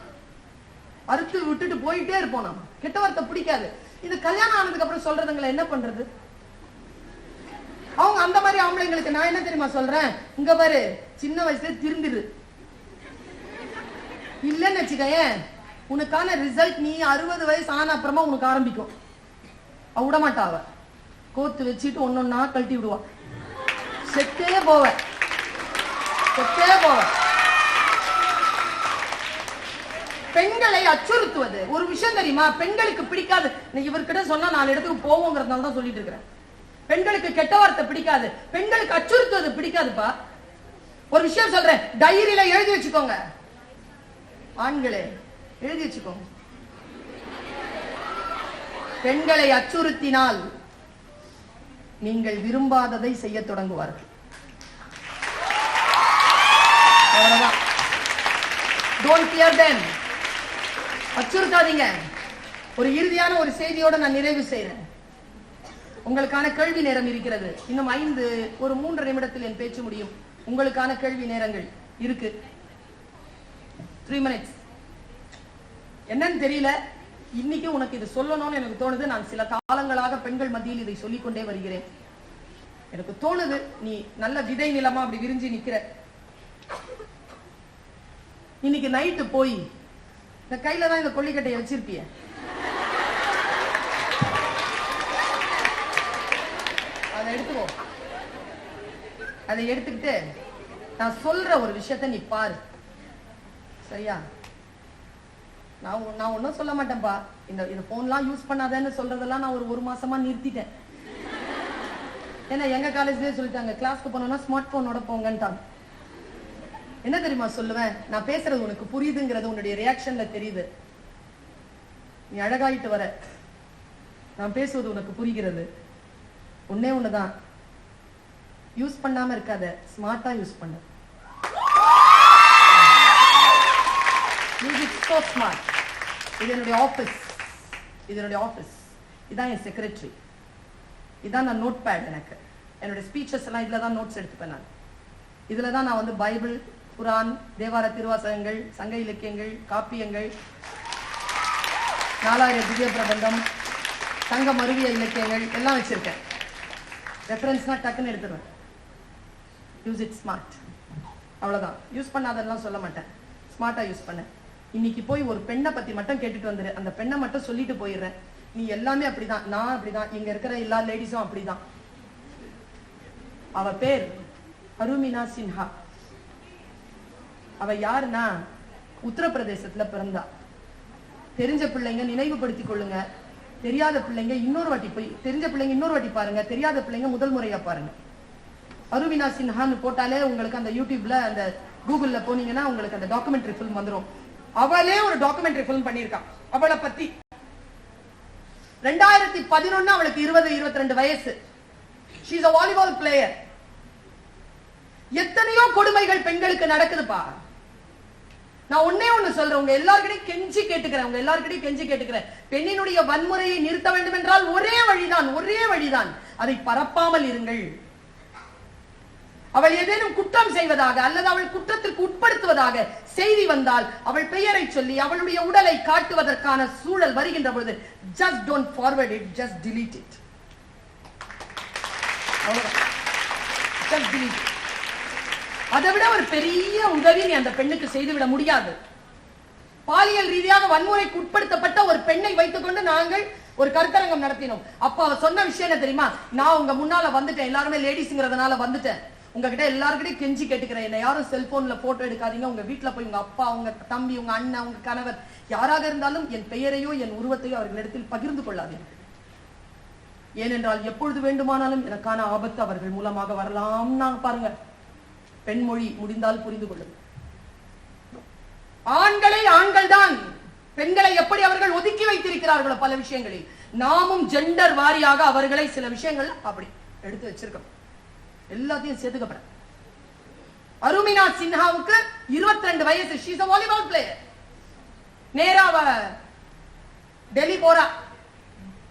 அறுத்து விட்டுட்டு போயிட்டே இருப்போம். நம்ம கெட்ட வார்த்தை பிடிக்காது. இது கல்யாணம் ஆனதுக்கு அப்புறம் சொல்றதுங்களை என்ன பண்றது? அவங்க அந்த மாதிரி ஆம்பளைங்களுக்கு நான் என்ன தெரியுமா சொல்றேன், இங்க பாரு, சின்ன வயசுல திருந்திரு, இல்லன்னு வச்சுக்கேன் உனக்கான ரிசல்ட் நீ 60 வயசு ஆன அப்புறமா உனக்கு ஆரம்பிக்கும். விட மாட்டா. அவ கோத்து வச்சுட்டு ஒன்னொன்னா கழட்டி விடுவா. செத்தே போவ. பெண்களை அச்சுறுத்துவது ஒரு விஷயம் தெரியுமா? பெண்களுக்கு பிடிக்காது. இவர்கிட்ட சொன்னா 4 இடத்துக்கு போவோங்கிறதுனால தான் சொல்லிட்டு இருக்கிறேன். பெண்களுக்கு கெட்ட வார்த்தை பிடிக்காது, பெண்களுக்கு அச்சுறுத்துவது பிடிக்காதுப்பா. ஒரு விஷயம் சொல்றேன், டைரியில எழுதி வச்சுக்கோங்க. ஆண்களே எழுதி வச்சுக்கோங்க. பெண்களை அச்சுறுத்தினால் நீங்கள் விரும்பாததை செய்ய தொடங்குவார்கள். Don't fear them. அச்சுறுத்தாதீங்க. ஒரு இறுதியான ஒரு செய்தியோட நான் நிறைவு செய்றேன். உங்களுக்கான கேள்வி நேரம் இருக்கிறது. இன்னும் 3 நிமிடத்தில் என் பேச்சு முடியும். உங்களுக்கான கேள்வி நேரங்கள் இருக்கு. 3 minutes. என்னன்னு தெரியல, இன்னைக்கு உனக்கு இது சொல்லணும்னு எனக்கு தோணுது. நான் சில காலங்களாக பெண்கள் மத்தியில் இதை சொல்லிக் கொண்டே வருகிறேன். எனக்கு தோணுது நீ நல்ல விதை நிலமா அப்படி விரிஞ்சு நிக்கிற. இன்னைக்கு நைட்டு போய் இந்த கையில தான் இந்த கொல்லிக்கட்டையை வச்சிருப்பிய, அதை எடுத்துக்கோ. அதை எடுத்துக்கிட்டு நான் சொல்ற ஒரு விஷயத்த நீ பாரு, சரியா? நான் ஒன்னும் சொல்ல மாட்டேன்பா. இந்த போன்லாம் யூஸ் பண்ணாதேன்னு சொல்றதெல்லாம் நான் ஒரு மாசமா நிறுத்திட்டேன். ஏன்னா எங்க காலேஜ்லயே சொல்லிட்டாங்க, கிளாஸ்க்கு போனோம்னா ஸ்மார்ட் போனோட போங்கன்ட்டாங்க. என்ன தெரியுமா சொல்லுவேன்? நான் பேசுறது உனக்கு புரியுதுங்கிறது உன்னுடைய ரியாக்ஷன்ல தெரியுது. நீ அழகாயிட்டு வர, நான் பேசுவது உனக்கு புரிகிறது. ஒன்னே ஒண்ணுதான், யூஸ் பண்ணாம இருக்காத, ஸ்மார்ட்டா யூஸ் பண்ண. So smart. இது என்னுடைய ஆபீஸ். இதான் என் செக்ரட்டரி. இதான் நான் நோட் பேட். எனக்கு என்னுடைய ஸ்பீச்சஸ் எல்லாம் இதுல தான் நோட்ஸ் எடுத்துப்பேன். நான் இதுல தான் நான் பைபிள், குரான், தேவார திருவாசகங்கள், சங்க இலக்கியங்கள், காப்பியங்கள், 4000 திவ்ய பிரபந்தம், சங்க மருவிய இலக்கியங்கள் எல்லாம் வச்சிருக்கேன். ரெஃபரன்ஸ்னா டக்குன்னு எடுத்துருவேன். Use it smart. அவ்வளவுதான். யூஸ் பண்ணாதெல்லாம் சொல்ல மாட்டேன், ஸ்மார்ட்டா யூஸ் பண்ண. இன்னைக்கு போய் ஒரு பெண்ணை பத்தி மட்டும் கேட்டுட்டு வந்துரு, அந்த பெண்ணை மட்டும் சொல்லிட்டு போயிடுறேன். நீ எல்லாமே அப்படிதான், நான் அப்படிதான், இங்க இருக்கிற எல்லா லேடிஸும் அப்படிதான். அவ பேர் அருமினா சின்ஹா. அவ யாருன்னா உத்தரப்பிரதேசத்துல பிறந்தா. தெரிஞ்ச பிள்ளைங்க நினைவுபடுத்திக் கொள்ளுங்க, தெரியாத பிள்ளைங்க இன்னொரு வாட்டி போய், தெரிஞ்ச பிள்ளைங்க இன்னொரு வாட்டி பாருங்க, தெரியாத பிள்ளைங்க முதல் முறையா பாருங்க. அருமினா சின்ஹான்னு போட்டாலே உங்களுக்கு அந்த யூடியூப்ல, அந்த கூகுள்ல போனீங்கன்னா உங்களுக்கு அந்த டாக்குமெண்ட்ரி பிலிம் வந்துடும். அவளே ஒரு டாக்குமெண்ட்ரி பிலிம் பண்ணிருக்கான் அவளை பத்தி. 2011 அவளுக்கு 20-22 வயசு. She is a volleyball player. எத்தனையோ கொடுமைகள் பெண்களுக்கு நடக்குதுப்பா. நான் ஒன்னே ஒண்ணு சொல்றேன், உங்க எல்லார்கிட்டையும் கெஞ்சி கேட்டுக்கிறேன். பெண்ணினுடைய வன்முறையை நிறுத்த வேண்டும் என்றால் ஒரே வழிதான், அதை பரப்பாமல் இருங்கள். அவள் ஏதேனும் குற்றம் செய்வதாக அல்லது அவள் குற்றத்திற்கு உட்படுத்துவதாக செய்தி வந்தால் அவள் பெயரை சொல்லி அவளுடைய உடலை காட்டுவதற்கான சூழல் வருகின்ற பொழுது just don't forward it, just delete it. Just delete it. அதை விட ஒரு பெரிய உதவி நீ அந்த பெண்ணுக்கு செய்துவிட முடியாது. பாலியல் ரீதியாக வன்முறைக்கு உட்படுத்தப்பட்ட ஒரு பெண்ணை வைத்துக் கொண்டு நாங்கள் ஒரு கருத்தரங்கம் நடத்தினோம். அப்ப அவ சொன்ன விஷயம் என்ன தெரியுமா? நான் உங்க முன்னால வந்துட்டேன், எல்லாருமே லேடிஸ்ங்கிறதுனால வந்துட்டேன், உங்ககிட்ட எல்லாருக்கிட்டையும் கெஞ்சி கேட்டுக்கிறேன், என்ன யாரும் செல்போன்ல போட்டோ எடுக்காதீங்க. உங்க வீட்டுல போய் உங்க அப்பா, உங்க தம்பி, உங்க அண்ணன், உங்க கணவர் யாராக இருந்தாலும் என் பெயரையோ என் உருவத்தையோ அவர்களிடத்தில் பகிர்ந்து கொள்ளாதீர்கள். ஏனென்றால் எப்பொழுது வேண்டுமானாலும் எனக்கான ஆபத்து அவர்கள் மூலமாக வரலாம். நான் பாருங்க, பெண்மொழி முடிந்தால் புரிந்து கொள்ளும். ஆண்களை ஆண்கள் தான், பெண்களை எப்படி அவர்கள் ஒதுக்கி வைத்திருக்கிறார்களோ பல விஷயங்களில், நாமும் ஜெண்டர் வாரியாக அவர்களை சில விஷயங்கள் அப்படி எடுத்து வச்சிருக்கோம். எல்லாத்தையும் சேர்த்துக்கப்பட. அருமினா சின்ஹாவுக்கு 22 வயசு. She is a volleyball player. நேரா டெல்லி போறா,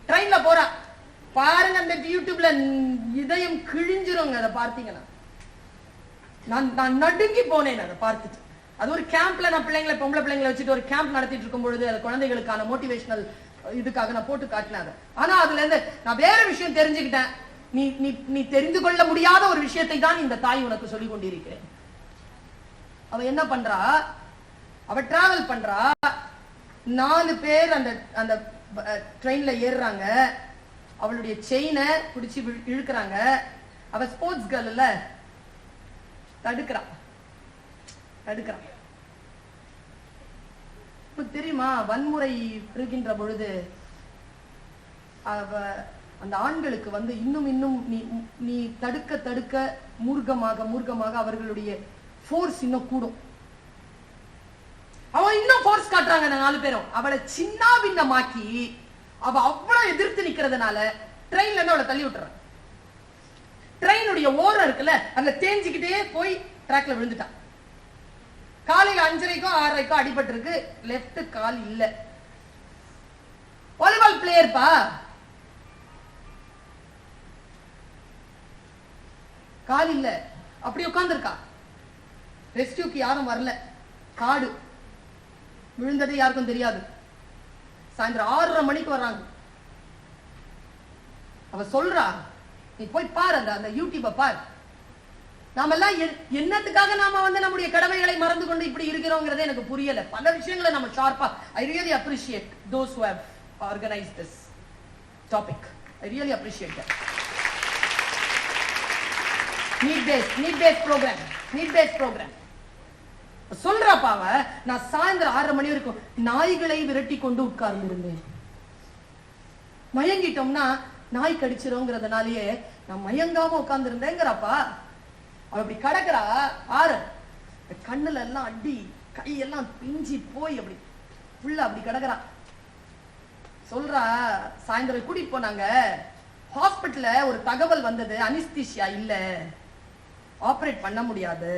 ட்ரெயின்ல போறா. பாருங்க அந்த யூடியூப்ல இதயம் கிழிஞ்சிருங்க. அதை பார்த்தீங்கன்னா நான் நடுங்கி போனேன் அதை பார்த்துட்டு. அது ஒரு கேம்ப்ல நான் பொம்பளை பிள்ளைங்களை வச்சுட்டு ஒரு கேம்ப் நடத்திட்டு இருக்கும் பொழுது அது குழந்தைகளுக்கான மோட்டிவேஷனல் இதுக்காக நான் போட்டு காட்டினேன். ஆனா அதுல இருந்து நான் வேற விஷயம் தெரிஞ்சுக்கிட்டேன். நீ தெரிந்து கொள்ள முடியாத ஒரு விஷயத்தை தான் இந்த தாய் உனக்கு சொல்லிக் கொண்டிருக்கிறேன். அவ என்ன பண்றா? அவ டிராவல் பண்றா. 4 பேர் அந்த ட்ரெயின்ல ஏறுறாங்க. அவளுடைய செயினை பிடிச்சி இழுக்கிறாங்க. அவ ஸ்போர்ட்ஸ் கேர்ள் இல்ல, தடுக்கிறான். தெரியுமா, வன்முறை இருக்கின்ற பொழுது அவ அந்த ஆண்களுக்கு வந்து இன்னும் இன்னும் நீ தடுக்க தடுக்க மூர்க்கமாக அவர்களுடைய ஃபோர்ஸ் இன்னும் கூடும். அவன் இன்னும் ஃபோர்ஸ் காட்டுறாங்க. அந்த 4 பேரும் அவளை சின்ன பின்னமாக்கி அவ அவ்வளவு எதிர்த்து நிக்கிறதுனால ட்ரெயின்ல இருந்து அவளை தள்ளி விட்டுறான். ட்ரெயினுடைய ஓரம் இருக்குல்ல, அதுல தேஞ்சிக்கிட்டே போய் ட்ராக்ல விழுந்துட்டான். காலையில 5:30க்கும் 6:30க்கும் அடிபட்டு இருக்கு. லெப்ட் கால் இல்ல. வாலிபால் பிளேயர்ப்பா, கால் இல்ல, அப்படி உட்கார்ந்துருக்கா. ரெஸ்கியூக்கு யாரும் வரல. காடு, விழுந்தது யாருக்கும் தெரியாது. சாயந்தரம் 6:30 மணிக்கு வர்றாங்க. அவ சொல்றா, நீ போய் பாரு, அந்த யூடியூப பாரு. நாம எல்லாம் என்னத்துக்காக நாம வந்து நம்முடைய கடமைகளை மறந்து கொண்டு இப்படி இருக்கிறோங்கிறதே எனக்கு புரியல. பல விஷயங்களை நம்ம ஷார்ப்பா. I really appreciate those who have organized this topic. I really appreciate that. Need based program. சொல்றாப்பாவ, நான் சாயந்தரம் 6:30 மணி வரைக்கும் நாய்களை விரட்டி கொண்டு உட்கார்ந்து இருந்தேன். மயங்கிட்டோம்னா நாய் கடிச்சிருங்கிறதுனாலயே நான் மயங்காம உட்கார்ந்து இருந்தேங்கிறப்பா. அவ அப்படி கடக்குறா. கண்ணுல எல்லாம் அடி, கையெல்லாம் பிஞ்சி போய் அப்படி புள்ள அப்படி கடக்குறா. சொல்றா, சாயந்தரம் கூட்டிட்டு போனாங்க. ஹாஸ்பிட்டல்ல ஒரு தகவல் வந்தது, அனிஸ்தீசியா இல்ல, ஆபரேட் பண்ண முடியாது.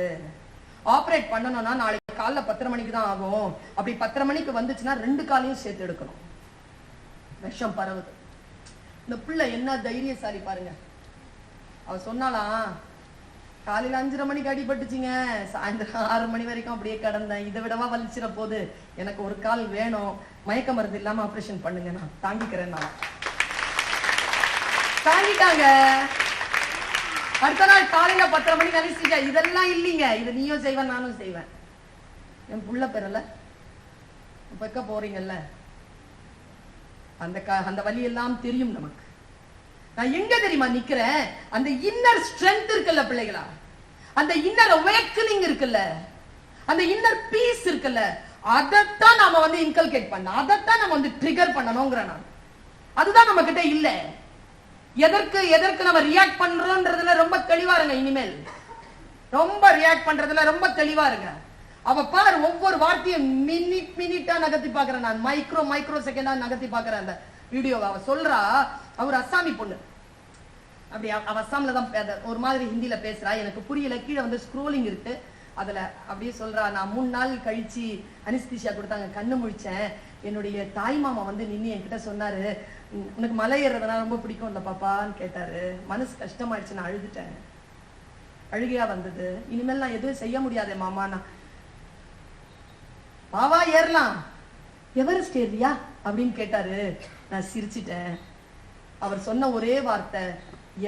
ஆபரேட் பண்ணணும்னா நாளைக்கு காலைல 10:30 மணிக்கு தான் ஆகும். அப்படி 10:30 மணிக்கு வந்துச்சுன்னா 2 காலையும் சேர்த்து எடுக்கணும். விஷம் பரவுது. இந்த பிள்ளை என்ன தைரியசாலி பாருங்க. அவ சொன்னாலாம், காலையில 5:30 மணிக்கு அடிபட்டுச்சுங்க, சாயந்தரம் 6 மணி வரைக்கும் அப்படியே கடந்தேன். இதை விடவா வலிச்சிட போது, எனக்கு ஒரு கால் வேணும், மயக்க மருந்து இல்லாம ஆபரேஷன் பண்ணுங்க, நான் தாங்கிக்கிறேன். நான் தாங்கிட்டாங்க. அடுத்த நாள் காலையில 10:30 மணிக்கு அனுப்பிச்சிட்டா. இதெல்லாம் இல்லைங்க, இது நீயும் செய்வேன் நானும் செய்வேன். என் புள்ள பெறல வைக்க போறீங்கல்ல, அந்த வலி எல்லாம் தெரியும் நமக்கு. நான் எங்க தெரியுமா நிக்கிறேன், அந்த இன்னர் ஸ்ட்ரென்த் இருக்குல்ல பிள்ளைகளா, அந்த இன்னர் அவேக்கனிங் இருக்குல்ல, அந்த இன்னர் பீஸ் இருக்குல்ல, அதைத்தான் நாம வந்து இன்கல்கேட் பண்ண, அதைத்தான் நம்ம வந்து ட்ரிகர் பண்ணணும்ங்கிற. நான் அதுதான் நம்ம கிட்ட இல்ல. எதற்கு நம்ம ரியாக்ட் பண்றோம்ன்றதுல ரொம்ப தெளிவா இருங்க. இனிமேல் ரொம்ப ரியாக்ட் பண்றதுல ரொம்ப தெளிவா இருங்க. அவ பாரு, ஒவ்வொரு வார்த்தையும் மினிட்டா நகர்த்தி பாக்குறேன். நான் மைக்ரோ செகண்டா நகர்த்தி பாக்குறேன் அந்த வீடியோவை. அவ சொல்றா, அவர் அஸ்ஸாமி பொண்ணு. அப்படி அவ அஸ்ஸாம்ல தான் ஒரு மாதிரி ஹிந்தியில பேசுறா, எனக்கு புரியல. கீழே வந்து ஸ்க்ரோலிங் இருக்கு, அதுல அப்படியே சொல்றா, நான் 3 நாள் கழிச்சு அனிஸ்தீசியா கொடுத்தாங்க, கண்ணு முழிச்சேன். என்னுடைய தாய் மாமா வந்து நின்று என்கிட்ட சொன்னாரு, உனக்கு மலை ஏறுறதுனா ரொம்ப பிடிக்கும் இல்ல பாப்பான்னு கேட்டாரு. மனசு கஷ்டமாயிடுச்சு, நான் அழுதுட்டேன், அழுகையா வந்தது. இனிமேல் நான் எதுவும் செய்ய முடியாதே மாமா, நான் பாவா ஏறலாம், எவரெஸ்ட் ஏறியா அப்படின்னு கேட்டாரு. நான் சிரிச்சிட்டேன். அவர் சொன்ன ஒரே வார்த்தை,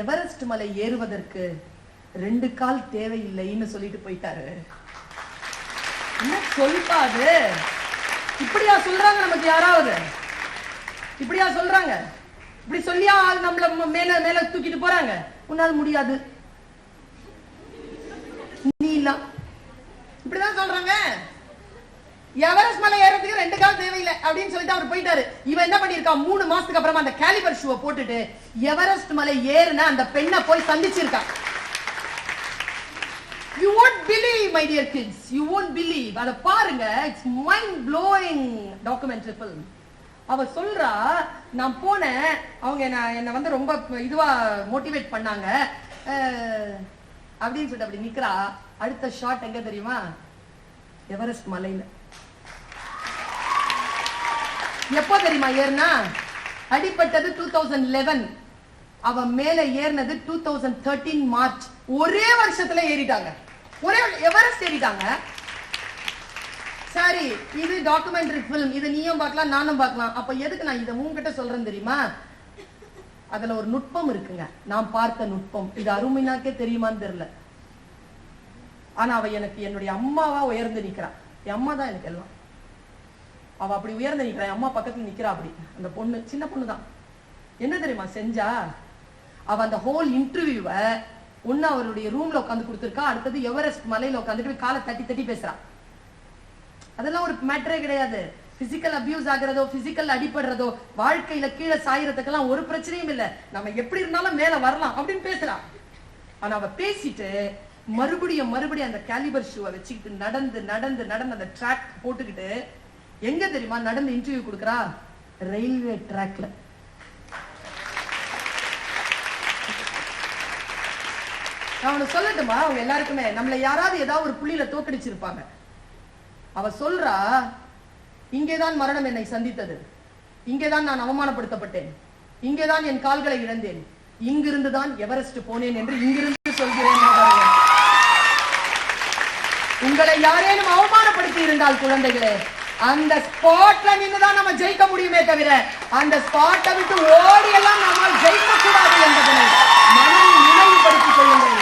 எவரெஸ்ட் மலை ஏறுவதற்கு 2 கால் தேவையில்லைன்னு சொல்லிட்டு போயிட்டாரு. என்ன சொல்லிப்பாது, இப்படியா சொல்றாங்க நமக்கு யாராவது? இப்படியா சொல்றாங்க? இப்படி சொல்லியா நம்மள மேல தூக்கிட்டு போறாங்க? உன்னால் முடியாது, நீ இல்ல, இப்படிதான் சொல்றாங்க. எவரெஸ்ட் மலை ஏறதுக்கு 2 கால் தேவையில்லை அப்படின்னு சொல்லிட்டு அவர் போயிட்டாரு. இவன் என்ன பண்ணிருக்கா, 3 மாசத்துக்கு அப்புறமா அந்த கேலிபர் ஷூவை போட்டுட்டு எவரெஸ்ட் மலை ஏறுன அந்த பெண்ணை போய் சந்திச்சிருக்கா. You won't believe, my dear kids, you won't believe. அத பாருங்க, it's mind blowing documentary film. அவ சொல்றா, நான் போனேன், அவங்க என்ன வந்து ரொம்ப இதுவா மோட்டிவேட் பண்ணாங்க அப்படின்னு சொல்லிட்டு அப்படி நிக்கிறா. அடுத்த ஷாட் எங்க தெரியுமா, எவரெஸ்ட் மலையில. எப்போ தெரியுமா ஏறினா, அடிப்பட்டது 2011, அவ மேல ஏறினது 2013 மார்ச். ஒரே வருஷத்துல ஏறிட்டாங்க, ஒரே எவரெஸ்ட் ஏறிட்டாங்க. சரி, இது டாக்குமெண்டரி பிலிம், இது நீயும் பார்க்கலாம் நானும் பார்க்கலாம். அப்ப எதுக்கு நான் இதை உங்ககிட்ட சொல்றேன் தெரியுமா, அதுல ஒரு நுட்பம் இருக்குங்க, நான் பார்த்த நுட்பம். இது அருமைனாக்கே தெரியுமான்னு தெரியல. ஆனா அவ எனக்கு என்னுடைய அம்மாவா உயர்ந்து நிக்கிறா. என் அம்மா தான் எனக்கு எல்லாம். அவ அப்படி உயர்ந்து நிக்கிறா, என் அம்மா பக்கத்துல நிக்கிறா. அப்படி அந்த பொண்ணு, சின்ன பொண்ணு தான், என்ன தெரியுமா செஞ்சா? அவ அந்த ஹோல் இன்டர்வியூவை ஒன்னு அவருடைய ரூம்ல உட்காந்து கொடுத்திருக்கா, அடுத்தது எவரெஸ்ட் மலையில உட்காந்துட்டு காலை தட்டி தட்டி பேசுறா. அதெல்லாம் ஒரு மேட்டரே கிடையாது. பிசிக்கல் அபியூஸ் ஆகிறதோ, பிசிக்கல் அடிபடுறதோ, வாழ்க்கையில கீழே சாயறதுக்கெல்லாம் ஒரு பிரச்சனையும் இல்ல. நம்ம எப்படி இருந்தாலும் மேல வரலாம் அப்படின்னு பேசுறான். ஆனா அவ பேசிட்டு மறுபடியும் அந்த கேலிபர் ஷூவை வச்சுக்கிட்டு நடந்து நடந்து நடந்து அந்த ட்ராக் போட்டுக்கிட்டு எங்க தெரியுமா நடந்து இன்டர்வியூ கொடுக்கறா? ரயில்வே ட்ராக்ல. நான் சொல்லட்டுமா, அவங்க எல்லாருக்குமே நம்மள யாராவது ஏதாவது ஒரு புள்ளியில தோக்கடிச்சிருப்பாங்க. அவ சொல்றா, இங்கேதான் மரணம் என்னை சந்தித்தது, இங்கேதான் நான் அவமானப்படுத்தப்பட்டேன், இங்கேதான் என் கால்களை இழந்தேன், இங்கிருந்துதான் எவரெஸ்ட் போனேன் என்று இங்கிருந்து சொல்கிறேன். உங்களை யாரேனும் அவமானப்படுத்தி இருந்தால் குழந்தைகளே, அந்த ஸ்பாட்ல நின்னுதான் நம்ம ஜெயிக்க முடியுமே தவிர அந்த ஸ்பாட்டை விட்டு ஓடி எல்லாம் நம்மால் ஜெயிக்க கூடாது என்பதனை மனம் நினைவுபடுத்திக் கொள்ளுங்கள்.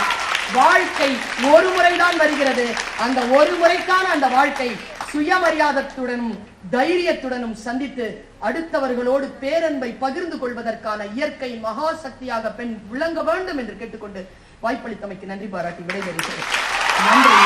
வாழ்க்கை ஒரு முறைதான் வருகிறது. அந்த ஒரு முறைக்கான அந்த வாழ்க்கை சுயமரியாதத்துடனும் தைரியத்துடனும் சந்தித்து அடுத்தவர்களோடு பேரன்பை பகிர்ந்து கொள்வதற்கான இயற்கை மகா சக்தியாக பெண் விளங்க வேண்டும் என்று கேட்டுக்கொண்டு வாய்ப்பளித்தமைக்கு நன்றி பாராட்டி விடைபெறுகிறேன். நன்றி.